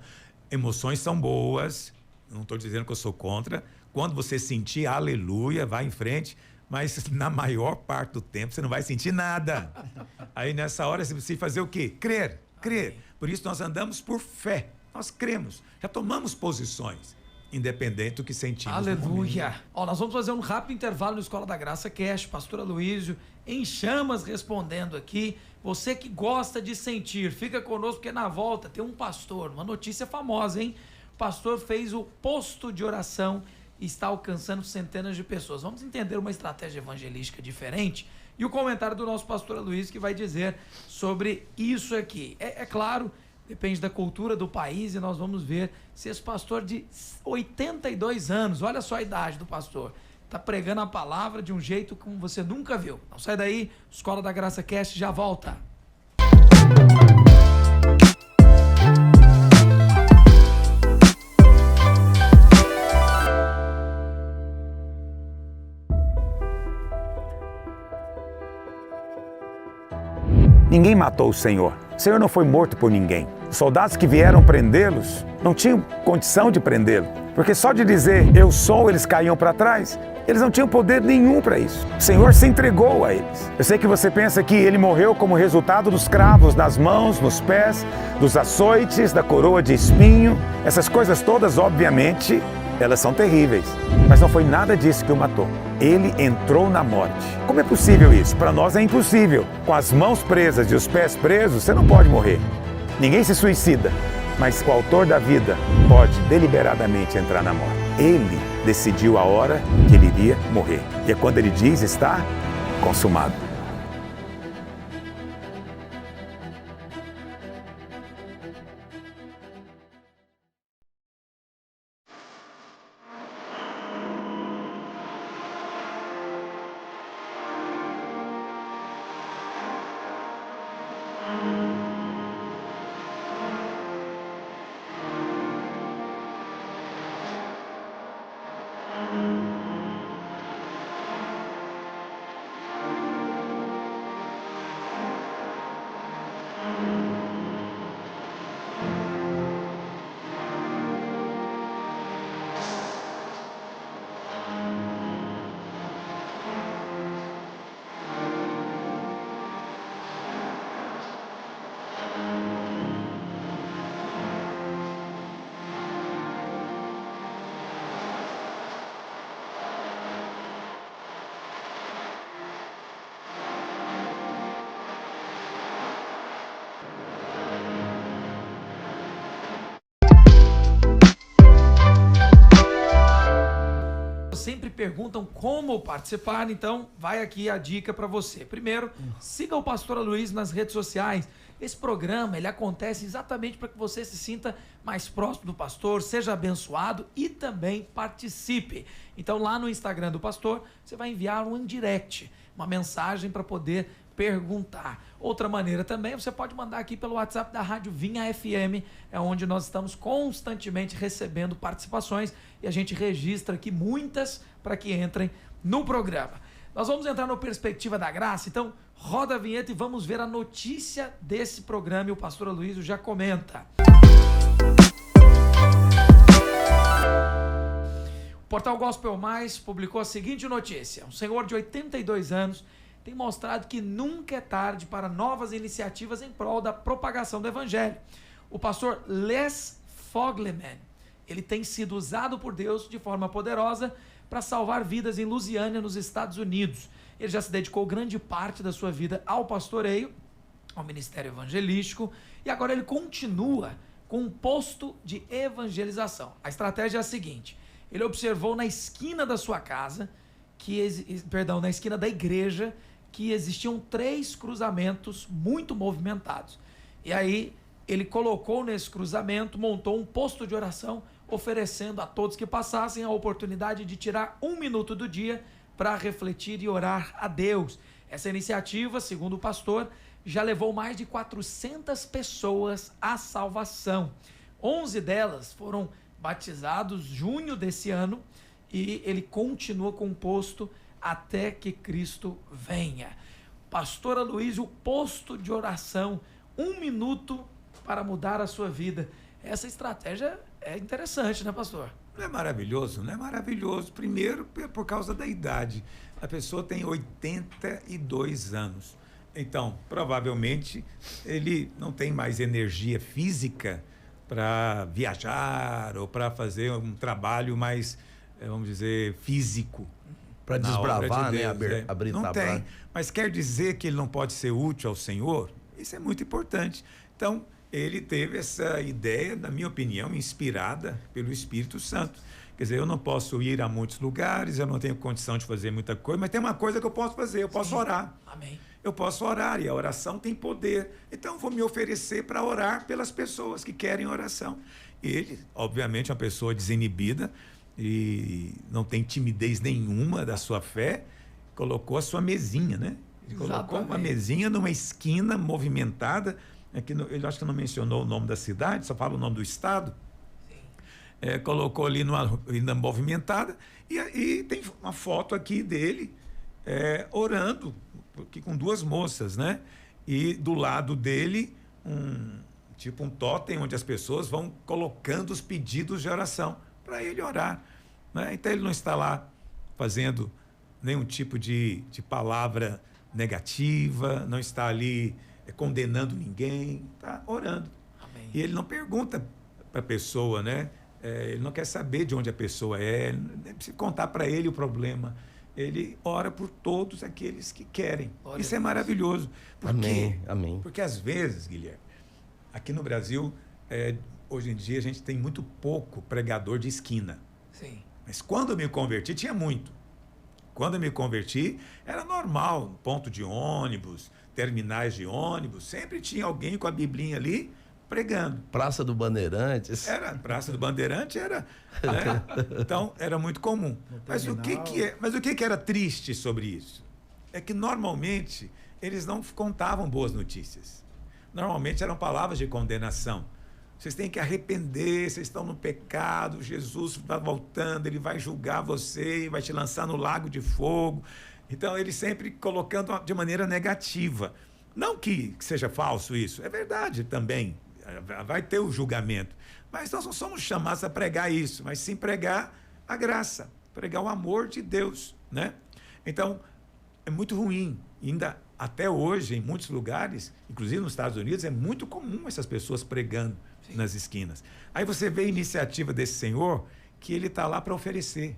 [SPEAKER 2] Emoções são boas, não estou dizendo que eu sou contra. Quando você sentir, aleluia, vai em frente, mas na maior parte do tempo você não vai sentir nada. Aí nessa hora você precisa fazer o quê? Crer.
[SPEAKER 1] Amém.
[SPEAKER 2] Por isso nós andamos por fé, nós cremos, já tomamos posições. Independente do que sentimos.
[SPEAKER 1] Aleluia. Ó, nós vamos fazer um rápido intervalo no Escola da Graça Cast. Pastor Aloísio em chamas respondendo aqui. Você que gosta de sentir, fica conosco, porque na volta tem um pastor, uma notícia famosa, hein? O pastor fez o posto de oração e está alcançando centenas de pessoas. Vamos entender uma estratégia evangelística diferente e o comentário do nosso pastor Aloísio que vai dizer sobre isso aqui. É claro, depende da cultura do país e nós vamos ver se esse pastor de 82 anos, olha só a idade do pastor, está pregando a palavra de um jeito como você nunca viu. Não sai daí, Escola da Graça Cast já volta.
[SPEAKER 7] Ninguém matou o Senhor. O Senhor não foi morto por ninguém. Os soldados que vieram prendê-los não tinham condição de prendê-lo, porque só de dizer eu sou, eles caíam para trás. Eles não tinham poder nenhum para isso. O Senhor se entregou a eles. Eu sei que você pensa que ele morreu como resultado dos cravos nas mãos, nos pés, dos açoites, da coroa de espinho. Essas coisas todas, obviamente, elas são terríveis. Mas não foi nada disso que o matou. Ele entrou na morte. Como é possível isso? Para nós é impossível. Com as mãos presas e os pés presos, você não pode morrer. Ninguém se suicida. Mas o autor da vida pode deliberadamente entrar na morte. Ele decidiu a hora que ele iria morrer. E é quando ele diz está consumado.
[SPEAKER 1] sempre perguntam como participar, então vai aqui a dica para você. Primeiro, siga o Pastor Aloysio nas redes sociais. Esse programa, ele acontece exatamente para que você se sinta mais próximo do pastor, seja abençoado e também participe. Então lá no Instagram do pastor, você vai enviar um direct, uma mensagem para poder perguntar. Outra maneira também, você pode mandar aqui pelo WhatsApp da Rádio Vinha FM, é onde nós estamos constantemente recebendo participações e a gente registra aqui muitas para que entrem no programa. Nós vamos entrar no Perspectiva da Graça, então roda a vinheta e vamos ver a notícia desse programa e o pastor Aloysio já comenta. O Portal Gospel Mais publicou a seguinte notícia: um senhor de 82 anos tem mostrado que nunca é tarde para novas iniciativas em prol da propagação do evangelho. O pastor Les Fogleman, ele tem sido usado por Deus de forma poderosa para salvar vidas em Louisiana, nos Estados Unidos. Ele já se dedicou grande parte da sua vida ao pastoreio, ao ministério evangelístico, e agora ele continua com um posto de evangelização. A estratégia é a seguinte: ele observou na esquina da sua casa, na esquina da igreja, que existiam 3 cruzamentos muito movimentados. E aí ele colocou nesse cruzamento, montou um posto de oração, oferecendo a todos que passassem a oportunidade de tirar 1 minuto do dia para refletir e orar a Deus. Essa iniciativa, segundo o pastor, já levou mais de 400 pessoas à salvação. 11 delas foram batizados em junho desse ano e ele continua com o posto até que Cristo venha. Pastor Aloysio, o posto de oração, 1 minuto para mudar a sua vida. Essa estratégia é interessante, né, pastor?
[SPEAKER 2] Não é maravilhoso? Não é maravilhoso. Primeiro, por causa da idade. A pessoa tem 82 anos. Então, provavelmente, ele não tem mais energia física para viajar ou para fazer um trabalho mais, vamos dizer, físico.
[SPEAKER 3] Para desbravar,
[SPEAKER 2] de
[SPEAKER 3] né?
[SPEAKER 2] Deus,
[SPEAKER 3] Abrir
[SPEAKER 2] não
[SPEAKER 3] taberna.
[SPEAKER 2] tem. Mas quer dizer que ele não pode ser útil ao Senhor? Isso é muito importante. Então, ele teve essa ideia, na minha opinião, inspirada pelo Espírito Santo. Quer dizer, eu não posso ir a muitos lugares, eu não tenho condição de fazer muita coisa, mas tem uma coisa que eu posso fazer, eu posso orar.
[SPEAKER 1] Amém.
[SPEAKER 2] Eu posso orar e a oração tem poder. Então, vou me oferecer para orar pelas pessoas que querem oração. Ele, obviamente, é uma pessoa desinibida e não tem timidez nenhuma da sua fé, colocou a sua mesinha, né? Ele colocou uma mesinha numa esquina movimentada. Aqui ele acho que não mencionou o nome da cidade, só fala o nome do estado. Colocou ali numa movimentada e tem uma foto aqui dele orando aqui com 2 moças, né? E do lado dele um totem onde as pessoas vão colocando os pedidos de oração para ele orar, né? Então ele não está lá fazendo nenhum tipo de palavra negativa, não está ali condenando ninguém, está orando.
[SPEAKER 1] Amém.
[SPEAKER 2] E ele não pergunta para a pessoa, né? Ele não quer saber de onde a pessoa é, não precisa contar para ele o problema. Ele ora por todos aqueles que querem.
[SPEAKER 1] Glória
[SPEAKER 2] Isso
[SPEAKER 1] a
[SPEAKER 2] é
[SPEAKER 1] Deus.
[SPEAKER 2] maravilhoso. Por quê?
[SPEAKER 3] Amém.
[SPEAKER 2] Porque às vezes, Guilherme, aqui no Brasil, hoje em dia a gente tem muito pouco pregador de esquina.
[SPEAKER 1] Sim.
[SPEAKER 2] Mas quando eu me converti, tinha muito. Quando eu me converti, era normal, ponto de ônibus, terminais de ônibus, sempre tinha alguém com a biblinha ali pregando.
[SPEAKER 3] Praça do Bandeirantes.
[SPEAKER 2] Era, Praça do Bandeirante era. Então, era muito comum. Mas o que era triste sobre isso? É que normalmente eles não contavam boas notícias. Normalmente eram palavras de condenação. Vocês têm que arrepender, vocês estão no pecado, Jesus está voltando, ele vai julgar você e vai te lançar no lago de fogo. Então, ele sempre colocando de maneira negativa. Não que seja falso isso, é verdade também, vai ter o julgamento. Mas nós não somos chamados a pregar isso, mas sim pregar a graça, pregar o amor de Deus, né? Então, é muito ruim, ainda até hoje, em muitos lugares, inclusive nos Estados Unidos, é muito comum essas pessoas pregando nas esquinas. Aí você vê a iniciativa desse senhor, que ele está lá para oferecer,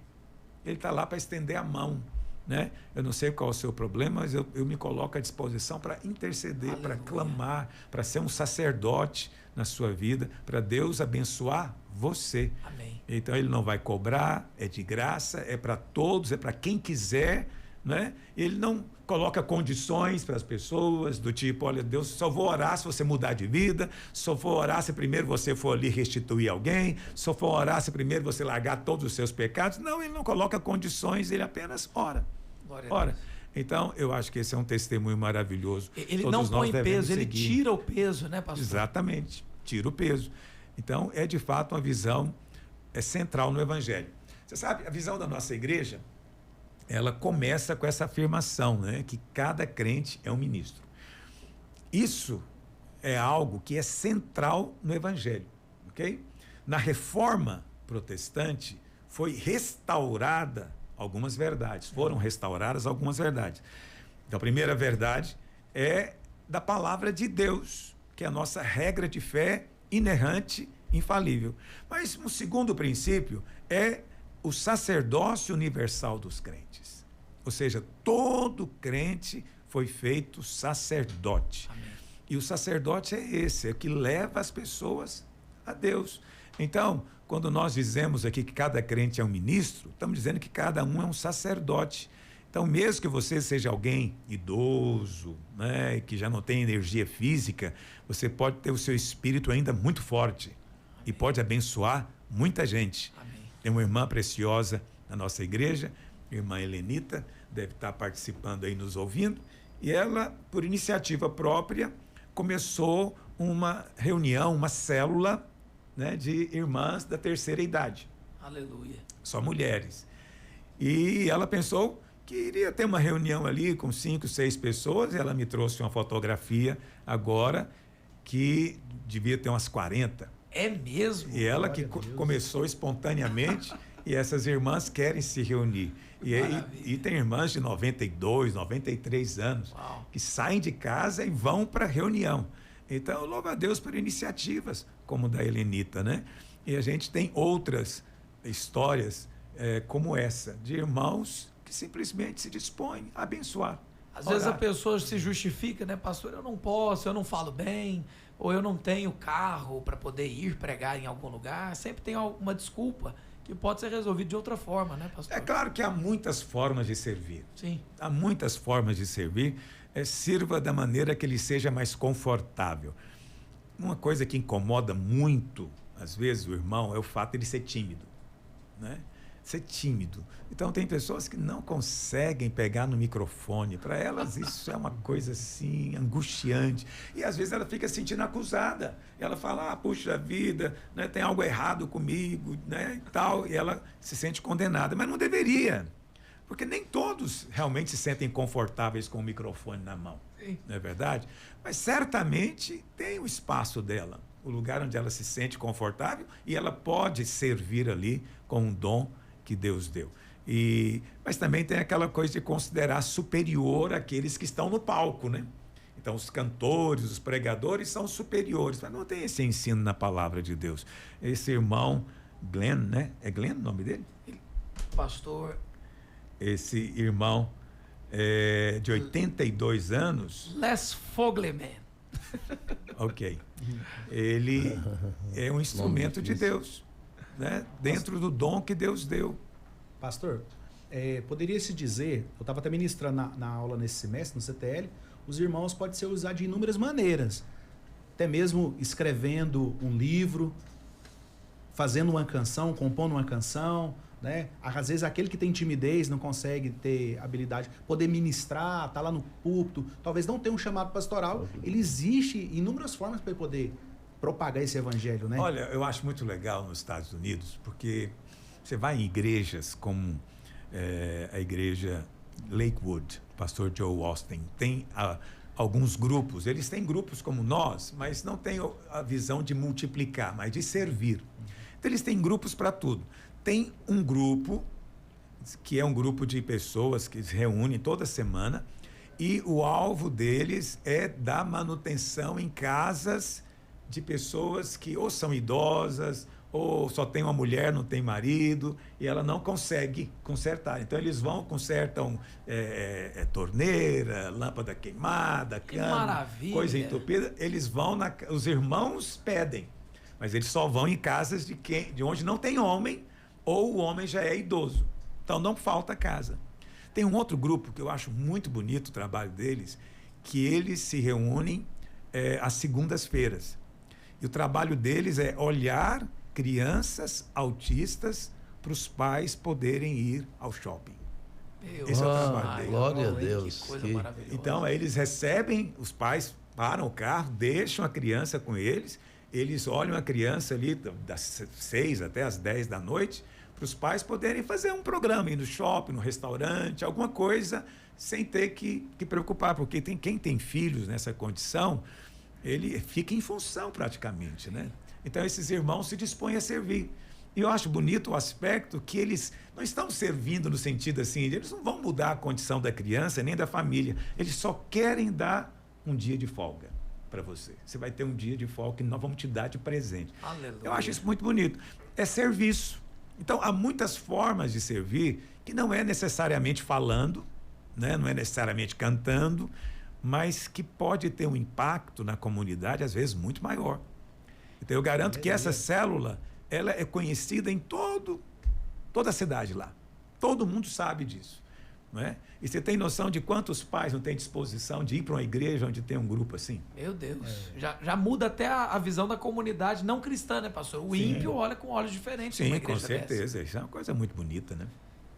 [SPEAKER 2] ele está lá para estender a mão, né? Eu não sei qual é o seu problema, mas eu me coloco à disposição para interceder, para clamar, para ser um sacerdote na sua vida, para Deus abençoar você.
[SPEAKER 1] Amém.
[SPEAKER 2] Então ele não vai cobrar, é de graça, é para todos, é para quem quiser, né? Ele não coloca condições para as pessoas do tipo, olha, Deus, só vou orar se você mudar de vida, só vou orar se primeiro você for ali restituir alguém, só vou orar se primeiro você largar todos os seus pecados. Não, ele não coloca condições, ele apenas ora. Ora. Então, eu acho que esse é um testemunho maravilhoso.
[SPEAKER 1] Ele
[SPEAKER 2] Todos
[SPEAKER 1] não põe
[SPEAKER 2] nós devemos
[SPEAKER 1] peso, ele
[SPEAKER 2] seguir.
[SPEAKER 1] tira o peso, né, pastor?
[SPEAKER 2] Exatamente, tira o peso. Então, é de fato uma visão central no Evangelho. Você sabe, a visão da nossa igreja, ela começa com essa afirmação, né, que cada crente é um ministro. Isso é algo que é central no Evangelho, ok? Na Reforma Protestante foi restaurada algumas verdades, foram restauradas algumas verdades. Então, a primeira verdade é da palavra de Deus, que é a nossa regra de fé inerrante, infalível. Mas um segundo princípio é o sacerdócio universal dos crentes. Ou seja, todo crente foi feito sacerdote. Amém. E o sacerdote é esse, é o que leva as pessoas a Deus. Então, quando nós dizemos aqui que cada crente é um ministro, estamos dizendo que cada um é um sacerdote. Então, mesmo que você seja alguém idoso, né, que já não tem energia física, você pode ter o seu espírito ainda muito forte. Amém. E pode abençoar muita gente. Amém. Tem uma irmã preciosa na nossa igreja, irmã Helenita, deve estar participando aí, nos ouvindo, e ela, por iniciativa própria, começou uma reunião, uma célula, né, de irmãs da terceira idade.
[SPEAKER 1] Aleluia.
[SPEAKER 2] Só mulheres. E ela pensou que iria ter uma reunião ali com 5, 6 pessoas, e ela me trouxe uma fotografia agora que devia ter umas 40.
[SPEAKER 1] É mesmo?
[SPEAKER 2] E ela que começou espontaneamente, e essas irmãs querem se reunir. E tem irmãs de 92, 93 anos, uau, que saem de casa e vão para a reunião. Então, eu louvo a Deus por iniciativas como da Helenita, né? E a gente tem outras histórias como essa, de irmãos que simplesmente se dispõem a abençoar.
[SPEAKER 1] Às vezes a pessoa se justifica, né, pastor? Eu não posso, eu não falo bem, ou eu não tenho carro para poder ir pregar em algum lugar. Sempre tem alguma desculpa que pode ser resolvida de outra forma, né, pastor?
[SPEAKER 2] É claro que há muitas formas de servir.
[SPEAKER 1] Sim.
[SPEAKER 2] Há muitas formas de servir. Sirva da maneira que ele seja mais confortável. Uma coisa que incomoda muito, às vezes, o irmão, é o fato de ele ser tímido, né? Ser tímido. Então, tem pessoas que não conseguem pegar no microfone. Para elas, isso é uma coisa assim, angustiante. E, às vezes, ela fica se sentindo acusada. Ela fala, puxa vida, né, tem algo errado comigo, né, e tal. E ela se sente condenada. Mas não deveria. Porque nem todos realmente se sentem confortáveis com o microfone na mão. Sim. Não é verdade? Mas certamente tem o espaço dela, o lugar onde ela se sente confortável, e ela pode servir ali com um dom que Deus deu. Mas também tem aquela coisa de considerar superior aqueles que estão no palco, né? Então, os cantores, os pregadores são superiores. Mas não tem esse ensino na palavra de Deus. Esse irmão Glenn, né? É Glenn o nome dele?
[SPEAKER 1] Pastor...
[SPEAKER 2] Esse irmão de 82 anos...
[SPEAKER 1] Les Fogleman.
[SPEAKER 2] Ok. Ele é um instrumento de Deus, né? Dentro do dom que Deus deu.
[SPEAKER 4] Pastor, poderia se dizer, eu estava até ministrando na aula nesse semestre, no CTL, os irmãos podem ser usados de inúmeras maneiras. Até mesmo escrevendo um livro, fazendo uma canção, compondo uma canção... né? Às vezes aquele que tem timidez não consegue ter habilidade, poder ministrar, tá lá no púlpito, talvez não tenha um chamado pastoral, ele existe inúmeras formas para ele poder propagar esse evangelho, né?
[SPEAKER 2] Olha, eu acho muito legal nos Estados Unidos, porque você vai em igrejas como a igreja Lakewood, pastor Joe Austin, tem alguns grupos, eles têm grupos como nós, mas não têm a visão de multiplicar, mas de servir. Então eles têm grupos para tudo. Tem um grupo, que é um grupo de pessoas que se reúnem toda semana, e o alvo deles é dar manutenção em casas de pessoas que ou são idosas, ou só tem uma mulher, não tem marido, e ela não consegue consertar. Então eles vão, consertam torneira, lâmpada queimada, cama, coisa entupida. Eles vão, os irmãos pedem, mas eles só vão em casas de onde não tem homem, ou o homem já é idoso. Então não falta casa. Tem um outro grupo que eu acho muito bonito o trabalho deles, que eles se reúnem às segundas-feiras. E o trabalho deles é olhar crianças autistas para os pais poderem ir ao shopping. Esse é o trabalho deles.
[SPEAKER 3] Glória a Deus.
[SPEAKER 1] Que coisa maravilhosa.
[SPEAKER 2] Então, eles recebem, os pais param o carro, deixam a criança com eles, eles olham a criança ali das 6 até as 10 da noite, para os pais poderem fazer um programa, ir no shopping, no restaurante, alguma coisa, sem ter que preocupar, porque quem tem filhos nessa condição, ele fica em função praticamente, né? Então esses irmãos se dispõem a servir. E eu acho bonito o aspecto que eles não estão servindo no sentido assim, eles não vão mudar a condição da criança nem da família, eles só querem dar um dia de folga para você. Você vai ter um dia de folga que nós vamos te dar de presente.
[SPEAKER 1] Aleluia.
[SPEAKER 2] Eu acho isso muito bonito. É serviço. Então há muitas formas de servir que não é necessariamente falando, né? Não é necessariamente cantando, mas que pode ter um impacto na comunidade, às vezes, muito maior. Então, eu garanto que essa célula, ela é conhecida em toda a cidade lá. Todo mundo sabe disso. Não é? E você tem noção de quantos pais não têm disposição de ir para uma igreja onde tem um grupo assim?
[SPEAKER 1] Meu Deus. Já muda até a visão da comunidade não cristã, né, pastor? O ímpio olha com olhos diferentes.
[SPEAKER 2] Sim, com certeza. Isso é uma coisa muito bonita, né?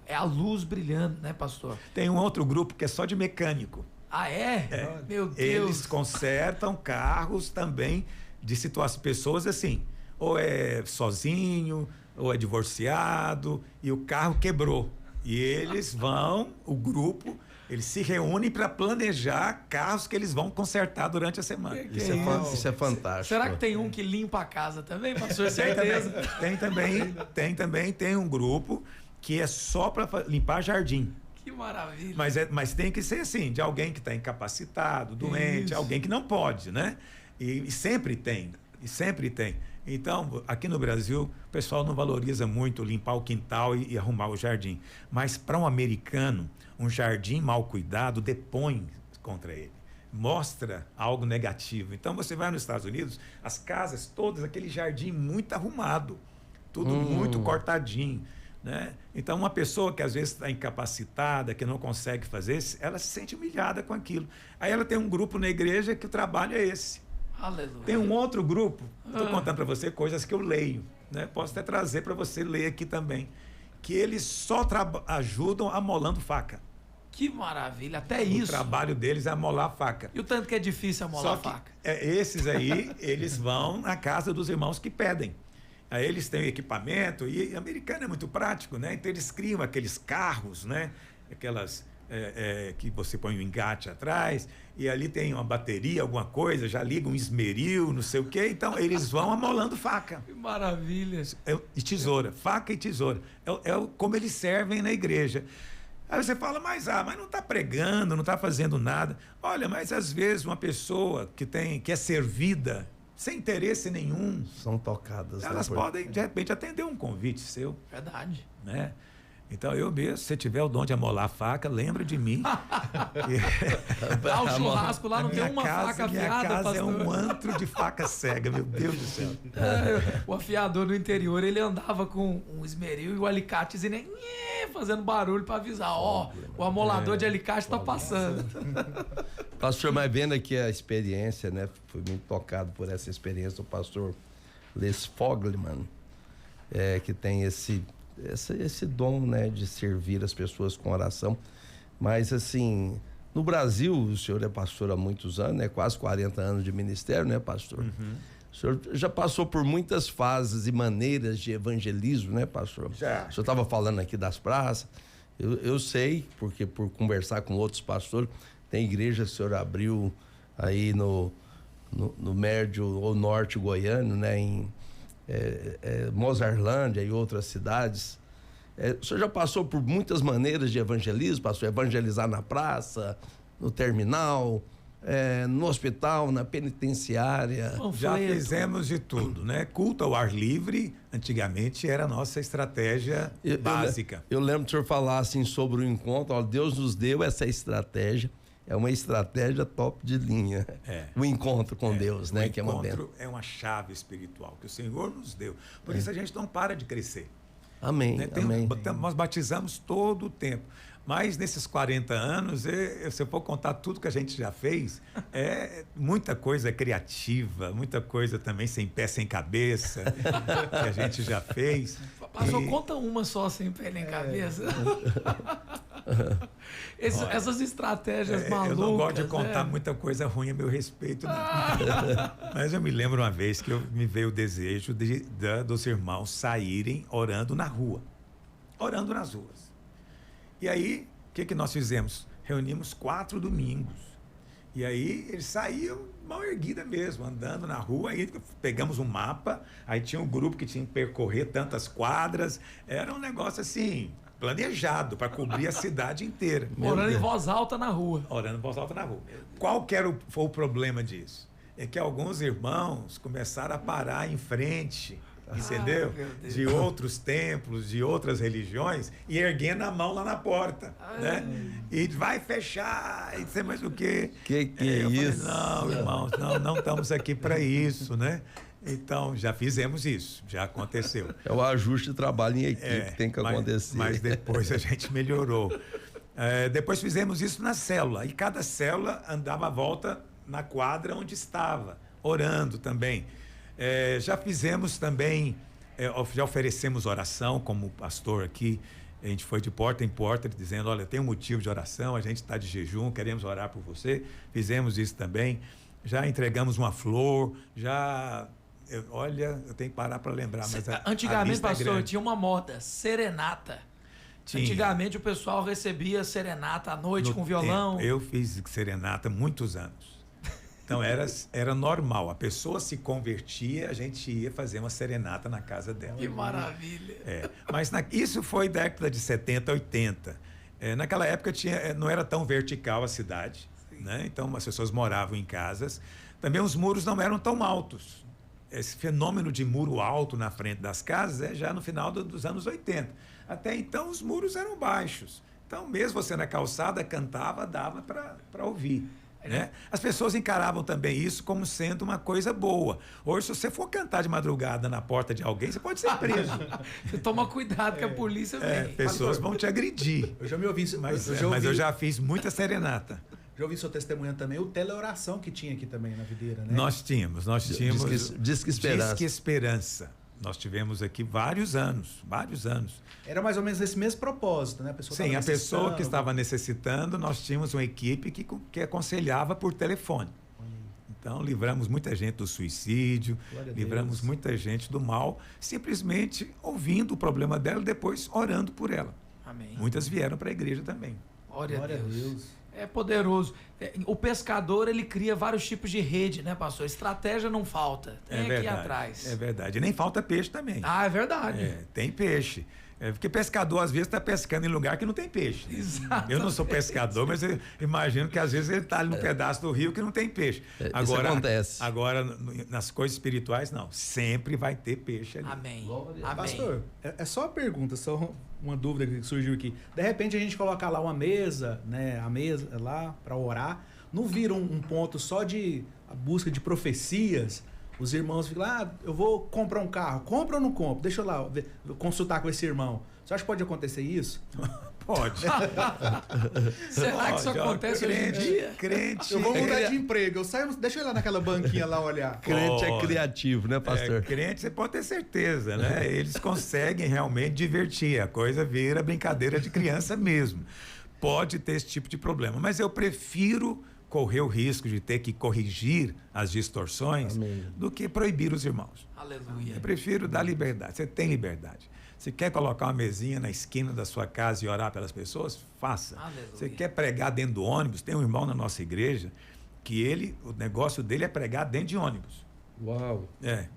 [SPEAKER 1] É a luz brilhando, né, pastor?
[SPEAKER 2] Tem um outro grupo que é só de mecânico.
[SPEAKER 1] Ah, é? Meu Deus.
[SPEAKER 2] Eles consertam carros também de pessoas assim, ou é sozinho, ou é divorciado, e o carro quebrou. E eles vão, o grupo, eles se reúnem para planejar carros que eles vão consertar durante a semana.
[SPEAKER 3] Isso é fantástico.
[SPEAKER 1] Será que tem um que limpa a casa também, pastor? Certeza.
[SPEAKER 2] Tem um grupo que é só para limpar jardim.
[SPEAKER 1] Que maravilha.
[SPEAKER 2] Mas tem que ser assim, de alguém que está incapacitado, doente, alguém que não pode, né? E sempre tem. Então, aqui no Brasil, o pessoal não valoriza muito limpar o quintal e arrumar o jardim. Mas para um americano, um jardim mal cuidado depõe contra ele. Mostra algo negativo. Então, você vai nos Estados Unidos, as casas todas, aquele jardim muito arrumado. Tudo muito cortadinho. Né? Então, uma pessoa que às vezes está incapacitada, que não consegue fazer, ela se sente humilhada com aquilo. Aí ela tem um grupo na igreja que o trabalho é esse.
[SPEAKER 1] Aleluia.
[SPEAKER 2] Tem um outro grupo, estou contando para você coisas que eu leio, né? Posso até trazer para você ler aqui também, que eles só ajudam amolando faca.
[SPEAKER 1] Que maravilha, até isso.
[SPEAKER 2] O trabalho deles é amolar faca.
[SPEAKER 1] E o tanto que é difícil amolar a faca?
[SPEAKER 2] Esses aí, eles vão na casa dos irmãos que pedem. Aí eles têm equipamento, e americano é muito prático, né? Então eles criam aqueles carros, né? Aquelas que você põe um engate atrás, e ali tem uma bateria, alguma coisa, já liga um esmeril, não sei o quê. Então eles vão amolando faca.
[SPEAKER 1] Que maravilha.
[SPEAKER 2] E tesoura, faca e tesoura. Como eles servem na igreja. Aí você fala, mas não está pregando, não está fazendo nada. Olha, mas às vezes uma pessoa que é servida sem interesse nenhum,
[SPEAKER 3] são tocadas.
[SPEAKER 2] Elas podem, de repente, atender um convite seu.
[SPEAKER 1] Verdade.
[SPEAKER 2] Né? Então, eu mesmo, se você tiver o dom de amolar a faca, lembra de mim.
[SPEAKER 1] O churrasco lá não tem uma faca afiada,
[SPEAKER 2] minha casa
[SPEAKER 1] pastor.
[SPEAKER 2] É um antro de faca cega, meu Deus do céu.
[SPEAKER 1] O afiador no interior, ele andava com um esmeril e o alicatezinho, fazendo barulho para avisar, o amolador de alicate está passando.
[SPEAKER 3] Pastor, mas vendo aqui a experiência, né? Fui muito tocado por essa experiência do pastor Les Fogelman, que tem esse dom, né, de servir as pessoas com oração. Mas assim, no Brasil, o senhor é pastor há muitos anos, né? Quase 40 anos de ministério, né, pastor? Uhum. O senhor já passou por muitas fases e maneiras de evangelismo, né, pastor?
[SPEAKER 2] Já.
[SPEAKER 3] O senhor estava falando aqui das praças. Eu sei, porque por conversar com outros pastores, tem igreja que o senhor abriu aí no médio ou norte goiano, né, em Mozarlândia e outras cidades. O senhor já passou por muitas maneiras de evangelismo, pastor? Evangelizar na praça, no terminal, no hospital, na penitenciária.
[SPEAKER 2] Já fizemos de tudo, né? Culto ao ar livre, antigamente era a nossa estratégia básica.
[SPEAKER 3] Eu lembro que o senhor falar assim sobre o encontro, ó, Deus nos deu essa estratégia, é uma estratégia top de linha. O encontro com Deus, né?
[SPEAKER 2] O encontro é uma chave espiritual que o Senhor nos deu. Por isso a gente não para de crescer.
[SPEAKER 3] Amém,
[SPEAKER 2] né?
[SPEAKER 3] amém.
[SPEAKER 2] Nós batizamos todo o tempo. Mas nesses 40 anos, se eu for contar tudo que a gente já fez, muita coisa criativa, muita coisa também sem pé, sem cabeça, que a gente já fez.
[SPEAKER 1] Pastor, conta uma só sem pé nem cabeça. Essas estratégias malucas.
[SPEAKER 2] Eu não gosto de contar muita coisa ruim a meu respeito, não. Mas eu me lembro uma vez que me veio o desejo dos irmãos saírem orando na rua. Orando nas ruas. E aí, o que nós fizemos? Reunimos 4 domingos. E aí, eles saíam mão erguida mesmo, andando na rua. Aí pegamos um mapa, aí tinha um grupo que tinha que percorrer tantas quadras. Era um negócio assim, planejado, para cobrir a cidade inteira.
[SPEAKER 1] Orando em voz alta na rua.
[SPEAKER 2] Orando em voz alta na rua. Qual foi o problema disso? É que alguns irmãos começaram a parar em frente, entendeu? De outros templos, de outras religiões, e erguendo a mão lá na porta, né? E vai fechar, e não sei mais o quê.
[SPEAKER 3] Que é isso?
[SPEAKER 2] Falei, não, irmãos, não estamos aqui para isso, né? Então, já fizemos isso, já aconteceu.
[SPEAKER 3] É o ajuste de trabalho em equipe que tem que acontecer.
[SPEAKER 2] Mas depois a gente melhorou. Depois fizemos isso na célula, e cada célula andava à volta na quadra onde estava, orando também. Já fizemos também, já oferecemos oração como pastor aqui, a gente foi de porta em porta dizendo, olha, tem um motivo de oração, a gente está de jejum, queremos orar por você. Fizemos isso também, já entregamos uma flor, eu tenho que parar para lembrar. Mas
[SPEAKER 1] antigamente, pastor, tinha uma moda, serenata. Antigamente o pessoal recebia serenata à noite com violão.
[SPEAKER 2] Eu fiz serenata há muitos anos. Então era normal, a pessoa se convertia, a gente ia fazer uma serenata na casa dela.
[SPEAKER 1] Que maravilha!
[SPEAKER 2] Mas isso foi da década de 70, 80. Naquela época não era tão vertical a cidade, né? Então as pessoas moravam em casas. Também os muros não eram tão altos. Esse fenômeno de muro alto na frente das casas é já no final dos anos 80. Até então os muros eram baixos. Então mesmo você na calçada cantava, dava para ouvir. Né? As pessoas encaravam também isso como sendo uma coisa boa. Hoje, se você for cantar de madrugada na porta de alguém, você pode ser preso.
[SPEAKER 1] Você toma cuidado que a polícia vem.
[SPEAKER 2] Pessoas vão te agredir.
[SPEAKER 4] Eu já me ouvi,
[SPEAKER 2] mas eu já fiz muita serenata.
[SPEAKER 4] Já ouvi seu testemunho também, o teleoração que tinha aqui também na videira, né?
[SPEAKER 2] Nós tínhamos.
[SPEAKER 3] Disque Esperança.
[SPEAKER 2] Disque Esperança. Nós tivemos aqui vários anos.
[SPEAKER 4] Era mais ou menos esse mesmo propósito, né?
[SPEAKER 2] A pessoa que estava necessitando, nós tínhamos uma equipe que aconselhava por telefone. Então, livramos muita gente do suicídio, livramos muita gente do mal, simplesmente ouvindo o problema dela e depois orando por ela.
[SPEAKER 1] Amém.
[SPEAKER 2] Muitas vieram para a igreja também.
[SPEAKER 1] Glória a Deus. É poderoso. O pescador, ele cria vários tipos de rede, né, pastor? Estratégia não falta. Tem aqui atrás.
[SPEAKER 2] É verdade. E nem falta peixe também.
[SPEAKER 1] É verdade.
[SPEAKER 2] Tem peixe. Porque pescador, às vezes, está pescando em lugar que não tem peixe.
[SPEAKER 1] Exato.
[SPEAKER 2] Eu não sou pescador, mas eu imagino que, às vezes, ele está ali num pedaço do rio que não tem peixe.
[SPEAKER 3] Isso acontece.
[SPEAKER 2] Agora, nas coisas espirituais, não. Sempre vai ter peixe ali.
[SPEAKER 1] Amém.
[SPEAKER 4] Pastor, é só uma pergunta, só uma dúvida que surgiu aqui. De repente, a gente coloca lá uma mesa, né? A mesa lá para orar. Não vira um ponto só de a busca de profecias? Os irmãos ficam lá, eu vou comprar um carro. Compra ou não compra? Deixa eu lá consultar com esse irmão. Você acha que pode acontecer isso?
[SPEAKER 2] Pode.
[SPEAKER 1] Será que isso acontece hoje em dia?
[SPEAKER 2] Crente.
[SPEAKER 4] Eu vou mudar de emprego. Eu saio, deixa eu ir lá naquela banquinha lá olhar.
[SPEAKER 3] Crente é criativo, né, pastor?
[SPEAKER 2] Crente, você pode ter certeza, né? Eles conseguem realmente divertir. A coisa vira brincadeira de criança mesmo. Pode ter esse tipo de problema. Mas eu prefiro correr o risco de ter que corrigir as distorções do que proibir os irmãos.
[SPEAKER 1] Aleluia.
[SPEAKER 2] Eu prefiro dar liberdade. Você tem liberdade. Você quer colocar uma mesinha na esquina da sua casa e orar pelas pessoas? Faça.
[SPEAKER 1] Aleluia.
[SPEAKER 2] Você quer pregar dentro do ônibus? Tem um irmão na nossa igreja que o negócio dele é pregar dentro de ônibus.
[SPEAKER 3] Uau.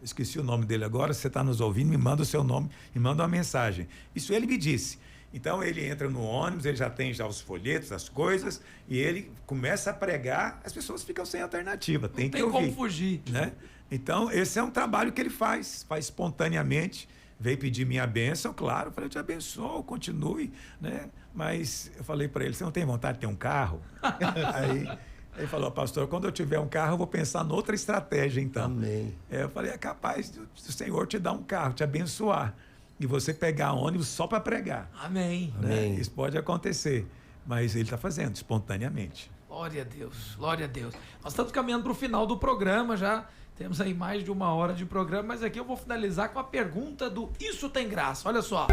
[SPEAKER 2] Esqueci o nome dele agora. Se você está nos ouvindo, me manda o seu nome, me manda uma mensagem. Isso ele me disse. Então ele entra no ônibus, ele já tem os folhetos, as coisas, e ele começa a pregar, as pessoas ficam sem alternativa, tem que ouvir.
[SPEAKER 1] Não tem como fugir.
[SPEAKER 2] Né? Então esse é um trabalho que ele faz espontaneamente, veio pedir minha bênção, claro, eu falei, eu te abençoo, continue, né? Mas eu falei para ele, você não tem vontade de ter um carro? Aí ele falou, pastor, quando eu tiver um carro, eu vou pensar noutra estratégia, então.
[SPEAKER 3] Amém.
[SPEAKER 2] Eu falei, é capaz do Senhor te dar um carro, te abençoar, e você pegar ônibus só para pregar.
[SPEAKER 1] Amém.
[SPEAKER 2] Né?
[SPEAKER 3] Amém.
[SPEAKER 2] Isso pode acontecer, mas ele está fazendo espontaneamente.
[SPEAKER 1] Glória a Deus, glória a Deus. Nós estamos caminhando para o final do programa já. Temos aí mais de 1 hora de programa, mas aqui eu vou finalizar com a pergunta do Isso Tem Graça. Olha só.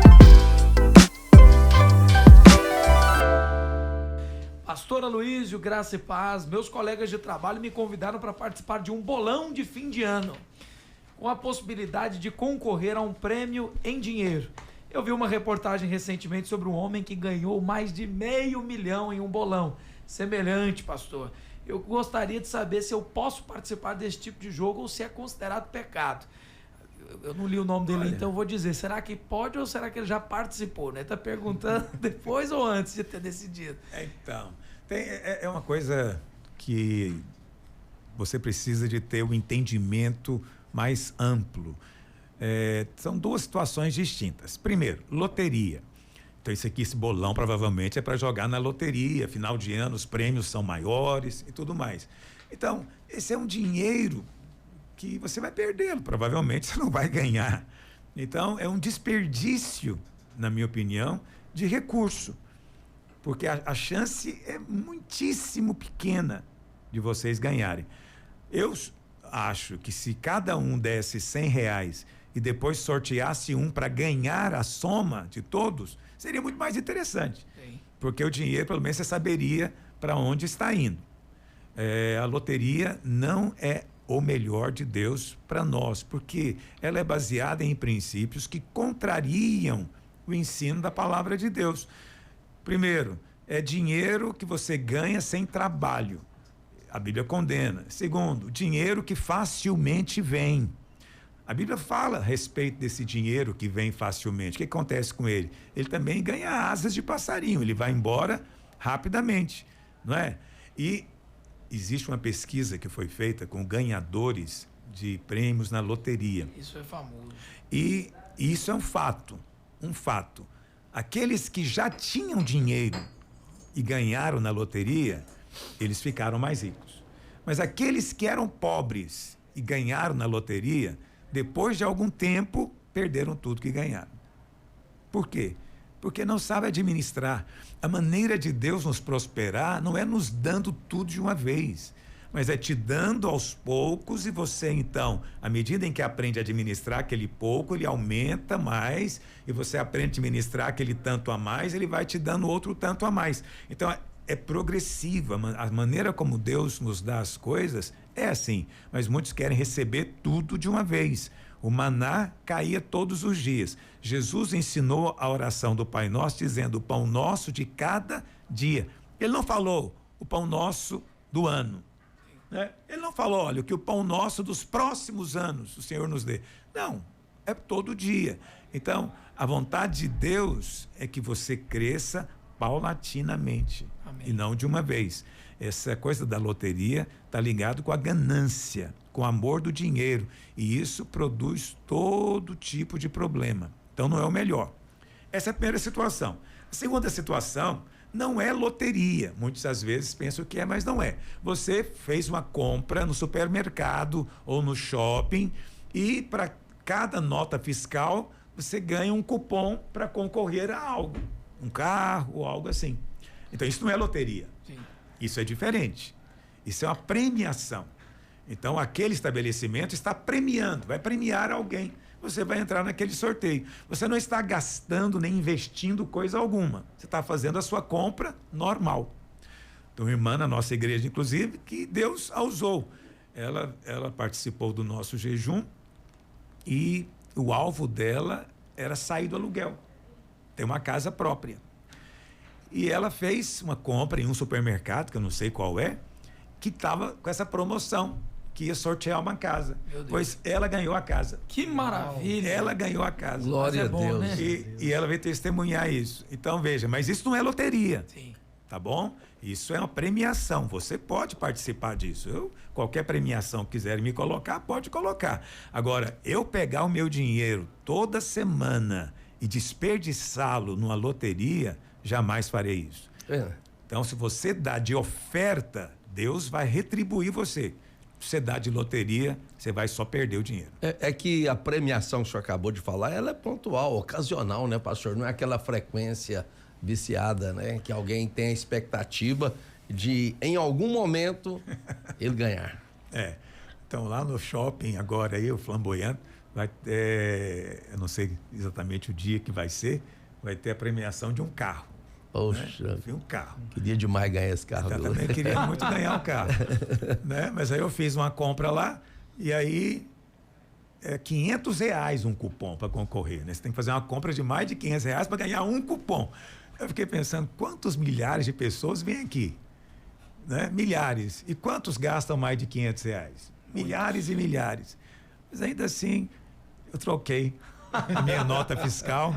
[SPEAKER 1] Pastor Aloysio, graça e paz, meus colegas de trabalho me convidaram para participar de um bolão de fim de ano, com a possibilidade de concorrer a um prêmio em dinheiro. Eu vi uma reportagem recentemente sobre um homem que ganhou mais de R$500 mil em um bolão. Semelhante, pastor. Eu gostaria de saber se eu posso participar desse tipo de jogo ou se é considerado pecado. Eu não li o nome dele, então eu vou dizer, será que pode ou será que ele já participou? Né? Tá perguntando depois ou antes de ter decidido?
[SPEAKER 2] Então, é uma coisa que você precisa de ter um entendimento mais amplo. São duas situações distintas. Primeiro, loteria. Então, esse bolão provavelmente é para jogar na loteria, final de ano, os prêmios são maiores e tudo mais. Então, esse é um dinheiro que você vai perdê-lo, provavelmente você não vai ganhar. Então, é um desperdício, na minha opinião, de recurso, porque a chance é muitíssimo pequena de vocês ganharem. Eu acho que se cada um desse R$100 e depois sorteasse um para ganhar a soma de todos, seria muito mais interessante. Sim. Porque o dinheiro, pelo menos, você saberia para onde está indo. A loteria não é o melhor de Deus para nós, porque ela é baseada em princípios que contrariam o ensino da palavra de Deus. Primeiro, é dinheiro que você ganha sem trabalho. A Bíblia condena. Segundo, dinheiro que facilmente vem. A Bíblia fala a respeito desse dinheiro que vem facilmente. O que acontece com ele? Ele também ganha asas de passarinho, ele vai embora rapidamente, não é? E existe uma pesquisa que foi feita com ganhadores de prêmios na loteria.
[SPEAKER 1] Isso é famoso.
[SPEAKER 2] E isso é um fato, Aqueles que já tinham dinheiro e ganharam na loteria, eles ficaram mais ricos. Mas aqueles que eram pobres e ganharam na loteria, depois de algum tempo, perderam tudo que ganharam. Por quê? Porque não sabe administrar. A maneira de Deus nos prosperar não é nos dando tudo de uma vez, mas é te dando aos poucos e você, então, à medida em que aprende a administrar aquele pouco, ele aumenta mais e você aprende a administrar aquele tanto a mais, ele vai te dando outro tanto a mais. Então, é progressiva. A maneira como Deus nos dá as coisas é assim, mas muitos querem receber tudo de uma vez. O maná caía todos os dias. Jesus ensinou a oração do Pai Nosso dizendo o pão nosso de cada dia. Ele não falou o pão nosso do ano, né? Ele não falou, olha, que o pão nosso dos próximos anos o Senhor nos dê. Não, é todo dia. Então, a vontade de Deus é que você cresça paulatinamente. Amém. E não de uma vez. Essa coisa da loteria está ligado com a ganância, com o amor do dinheiro, e isso produz todo tipo de problema. Então não é o melhor. Essa é a primeira situação. A segunda situação não é loteria. Muitas às vezes pensam que é, mas não é. Você fez uma compra no supermercado ou no shopping e para cada nota fiscal você ganha um cupom para concorrer a algo, um carro ou algo assim. Então isso não é loteria. Sim. Isso é diferente. Isso é uma premiação. Então, aquele estabelecimento está premiando, vai premiar alguém. Você vai entrar naquele sorteio. Você não está gastando nem investindo coisa alguma. Você está fazendo a sua compra normal. Tem uma irmã na nossa igreja, inclusive, que Deus a usou. Ela participou do nosso jejum e o alvo dela era sair do aluguel. Ter uma casa própria. E ela fez uma compra em um supermercado, que eu não sei qual é, que estava com essa promoção, que ia sortear uma casa.
[SPEAKER 1] Meu Deus.
[SPEAKER 2] Pois ela ganhou a casa.
[SPEAKER 1] Que maravilha.
[SPEAKER 2] Ela ganhou a casa.
[SPEAKER 3] Glória
[SPEAKER 1] Mas é bom,
[SPEAKER 3] a Deus.
[SPEAKER 1] né?
[SPEAKER 2] E ela veio testemunhar isso. Então, veja, mas isso não é loteria.
[SPEAKER 1] Sim.
[SPEAKER 2] Tá bom? Isso é uma premiação. Você pode participar disso. Qualquer premiação que quiser me colocar, pode colocar. Agora, eu pegar o meu dinheiro toda semana e desperdiçá-lo numa loteria, jamais farei isso. Então, se você dá de oferta, Deus vai retribuir você. Se você dá de loteria, você vai só perder o dinheiro.
[SPEAKER 3] É que a premiação que o senhor acabou de falar, ela é pontual, ocasional, né, pastor? Não é aquela frequência viciada, né? Que alguém tem a expectativa de, em algum momento, ele ganhar.
[SPEAKER 2] Então, lá no shopping, agora aí, o Flamboyant, vai ter, eu não sei exatamente o dia que vai ter a premiação de um carro.
[SPEAKER 3] Poxa,
[SPEAKER 2] Um carro.
[SPEAKER 3] queria demais ganhar esse carro.
[SPEAKER 2] Eu também queria muito ganhar um carro. Né? Mas aí eu fiz uma compra lá e aí é R$500 um cupom para concorrer. Né? Você tem que fazer uma compra de mais de R$500 para ganhar um cupom. Eu fiquei pensando, quantos milhares de pessoas vêm aqui? Né? Milhares. E quantos gastam mais de R$500? Milhares e milhares. Mas ainda assim, eu troquei a minha nota fiscal.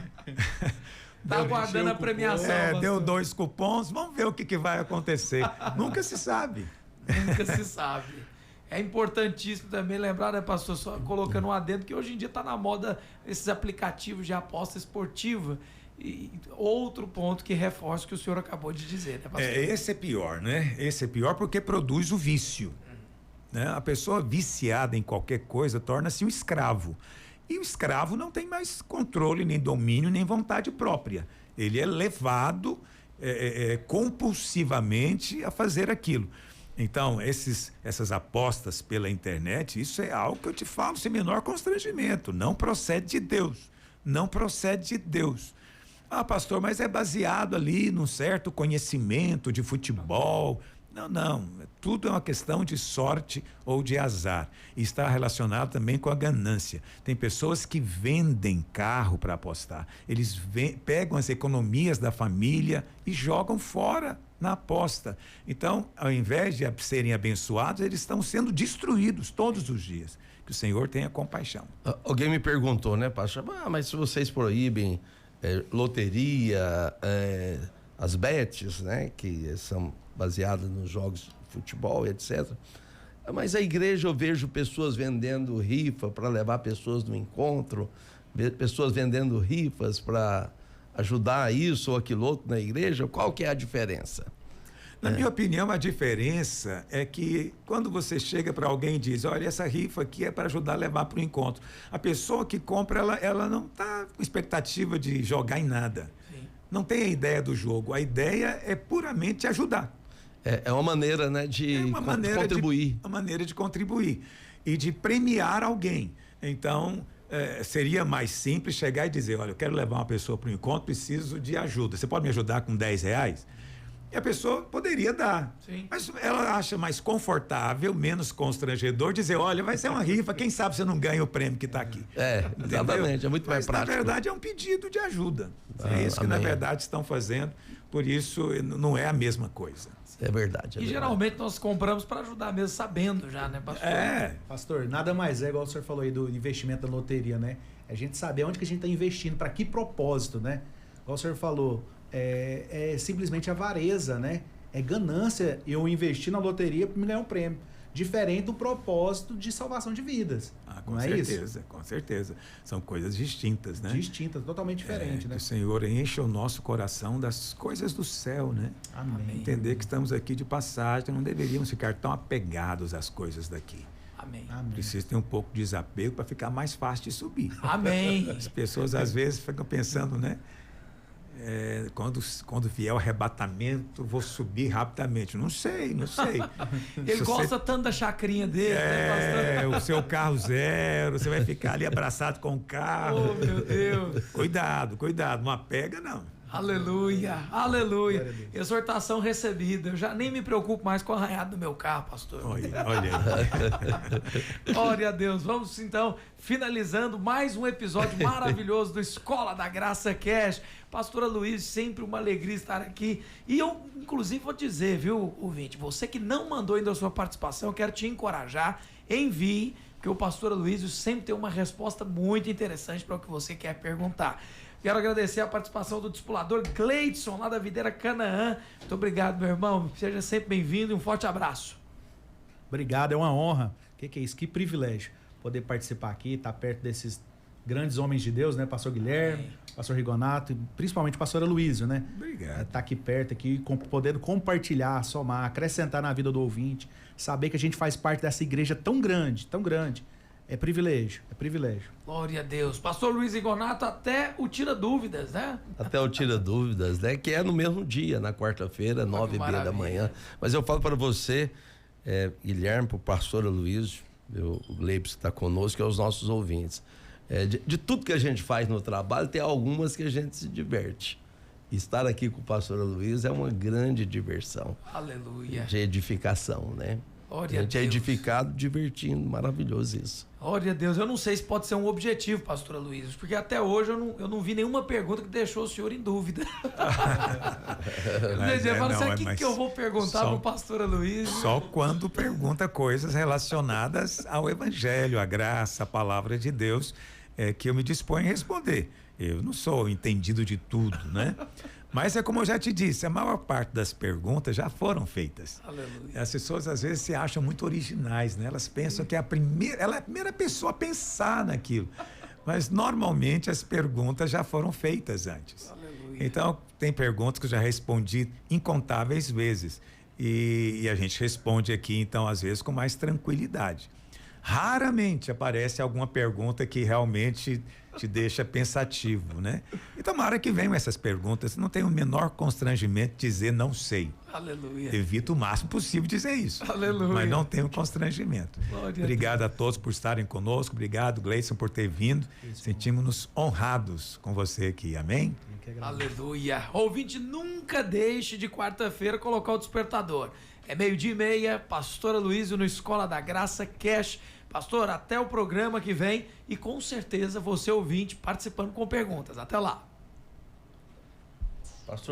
[SPEAKER 1] Tá aguardando a premiação.
[SPEAKER 2] Deu 2 cupons, vamos ver o que vai acontecer. Nunca se sabe.
[SPEAKER 1] Nunca se sabe. É importantíssimo também lembrar, né, pastor, só colocando um adendo, que hoje em dia está na moda esses aplicativos de aposta esportiva. E outro ponto que reforça o que o senhor acabou de dizer, né, pastor?
[SPEAKER 2] Esse é pior, né? Esse é pior porque produz o vício. Né? A pessoa viciada em qualquer coisa torna-se um escravo. E o escravo não tem mais controle, nem domínio, nem vontade própria. Ele é levado compulsivamente a fazer aquilo. Então, essas apostas pela internet, isso é algo que eu te falo sem menor constrangimento. Não procede de Deus. Não procede de Deus. Ah, pastor, mas é baseado ali num certo conhecimento de futebol. Não. Tudo é uma questão de sorte ou de azar. E está relacionado também com a ganância. Tem pessoas que vendem carro para apostar. Eles pegam as economias da família e jogam fora na aposta. Então, ao invés de serem abençoados, eles estão sendo destruídos todos os dias. Que o Senhor tenha compaixão.
[SPEAKER 3] Alguém me perguntou, né, pastor? Mas se vocês proíbem loteria, as bets, né, que são baseadas nos jogos de futebol, etc. Mas a igreja, eu vejo pessoas vendendo rifa para levar pessoas no encontro, pessoas vendendo rifas para ajudar isso ou aquilo outro na igreja. Qual que é a diferença?
[SPEAKER 2] Na minha opinião, a diferença é que quando você chega para alguém e diz, olha, essa rifa aqui é para ajudar a levar para o encontro. A pessoa que compra, ela não está com expectativa de jogar em nada. Sim. Não tem a ideia do jogo. A ideia é puramente ajudar.
[SPEAKER 3] É uma maneira, né, de contribuir.
[SPEAKER 2] Uma maneira de contribuir e de premiar alguém. Então, seria mais simples chegar e dizer, olha, eu quero levar uma pessoa para o encontro, preciso de ajuda. Você pode me ajudar com R$10? E a pessoa poderia dar. Sim. Mas ela acha mais confortável, menos constrangedor, dizer, olha, vai ser uma rifa, quem sabe você não ganha o prêmio que está aqui.
[SPEAKER 3] Exatamente, é muito mais prático.
[SPEAKER 2] Na verdade, é um pedido de ajuda. É isso que, na verdade, estão fazendo. Por isso, não é a mesma coisa.
[SPEAKER 3] É verdade.
[SPEAKER 1] E geralmente nós compramos para ajudar mesmo, sabendo já, né, pastor?
[SPEAKER 4] Pastor, nada mais igual o senhor falou aí do investimento da loteria, né? A gente saber onde que a gente está investindo, para que propósito, né? Igual o senhor falou, é simplesmente avareza, né? É ganância eu investir na loteria para me ganhar um prêmio. Diferente do propósito de salvação de vidas.
[SPEAKER 2] Com certeza, com certeza. São coisas distintas, né?
[SPEAKER 4] Distintas, totalmente diferentes, né?
[SPEAKER 2] Que o Senhor enche o nosso coração das coisas do céu, né?
[SPEAKER 4] Amém.
[SPEAKER 2] Entender que estamos aqui de passagem, não deveríamos ficar tão apegados às coisas daqui.
[SPEAKER 1] Amém.
[SPEAKER 2] Precisa ter um pouco de desapego para ficar mais fácil de subir.
[SPEAKER 1] Amém.
[SPEAKER 2] As pessoas às vezes ficam pensando, né? Quando vier o arrebatamento, vou subir rapidamente. Não sei.
[SPEAKER 1] Ele gosta tanto da chacrinha dele.
[SPEAKER 2] O seu carro zero, você vai ficar ali abraçado com o carro.
[SPEAKER 1] Oh, meu Deus.
[SPEAKER 2] Cuidado, não apega não.
[SPEAKER 1] Aleluia. Exortação recebida. Eu já nem me preocupo mais com o arranhado do meu carro, pastor.
[SPEAKER 2] Olha aí.
[SPEAKER 1] Glória a Deus. Vamos então finalizando mais um episódio maravilhoso do Escola da Graça Cast. Pastora Luiz, sempre uma alegria estar aqui. E eu, inclusive, vou dizer, viu, ouvinte, você que não mandou ainda a sua participação, eu quero te encorajar. envie, porque o pastor Aloysio sempre tem uma resposta muito interessante para o que você quer perguntar. Quero agradecer a participação do discipulador Gleidson, lá da Videira Canaã. Muito obrigado, meu irmão. Seja sempre bem-vindo e um forte abraço.
[SPEAKER 4] Obrigado, é uma honra. O que é isso? Que privilégio poder participar aqui, estar perto desses grandes homens de Deus, né? Pastor Guilherme, pastor Rigonato, e principalmente pastor Aloysio, né?
[SPEAKER 2] Obrigado.
[SPEAKER 4] Estar aqui perto, aqui, podendo compartilhar, somar, acrescentar na vida do ouvinte, saber que a gente faz parte dessa igreja tão grande, tão grande. É privilégio, é privilégio.
[SPEAKER 1] Glória a Deus. Pastor Luiz Rigonato, até o Tira Dúvidas, né?
[SPEAKER 3] Até o Tira Dúvidas, né? Que é no mesmo dia, na quarta-feira, 9h30 da manhã. Mas eu falo para você, Guilherme, para o pastor Aloysio, o Gleibson que está conosco, e aos nossos ouvintes. De tudo que a gente faz no trabalho, tem algumas que a gente se diverte. Estar aqui com o pastor Aloysio é uma grande diversão.
[SPEAKER 1] Aleluia.
[SPEAKER 3] De edificação, né?
[SPEAKER 1] Glória
[SPEAKER 3] a gente é edificado, divertindo, maravilhoso isso.
[SPEAKER 1] Glória a Deus. Eu não sei se pode ser um objetivo, pastor Aloysio, porque até hoje eu não vi nenhuma pergunta que deixou o senhor em dúvida. Eu falo assim, o que eu vou perguntar para o pastor Aloysio?
[SPEAKER 2] Só quando pergunta coisas relacionadas ao evangelho, à graça, à palavra de Deus, que eu me disponho a responder. Eu não sou entendido de tudo, né? Mas é como eu já te disse, a maior parte das perguntas já foram feitas.
[SPEAKER 1] Aleluia.
[SPEAKER 2] As pessoas às vezes se acham muito originais, né? Elas pensam que ela é a primeira pessoa a pensar naquilo. Mas normalmente as perguntas já foram feitas antes.
[SPEAKER 1] Aleluia.
[SPEAKER 2] Então tem perguntas que eu já respondi incontáveis vezes. E a gente responde aqui, então, às vezes, com mais tranquilidade. Raramente aparece alguma pergunta que realmente te deixa pensativo, né? E tomara que venham essas perguntas. Não tem o menor constrangimento de dizer não sei.
[SPEAKER 1] Aleluia.
[SPEAKER 2] Evito o máximo possível dizer isso.
[SPEAKER 1] Aleluia.
[SPEAKER 2] Mas não tenho constrangimento. Obrigado a todos por estarem conosco. Obrigado, Gleidson, por ter vindo. Sentimos-nos honrados com você aqui. Amém?
[SPEAKER 1] Aleluia. Ouvinte, nunca deixe de quarta-feira colocar o despertador. É 12:30, pastor Aloysio no Escola da Graça Cash. Pastor, até o programa que vem e com certeza você ouvinte participando com perguntas. Até lá.
[SPEAKER 3] Pastor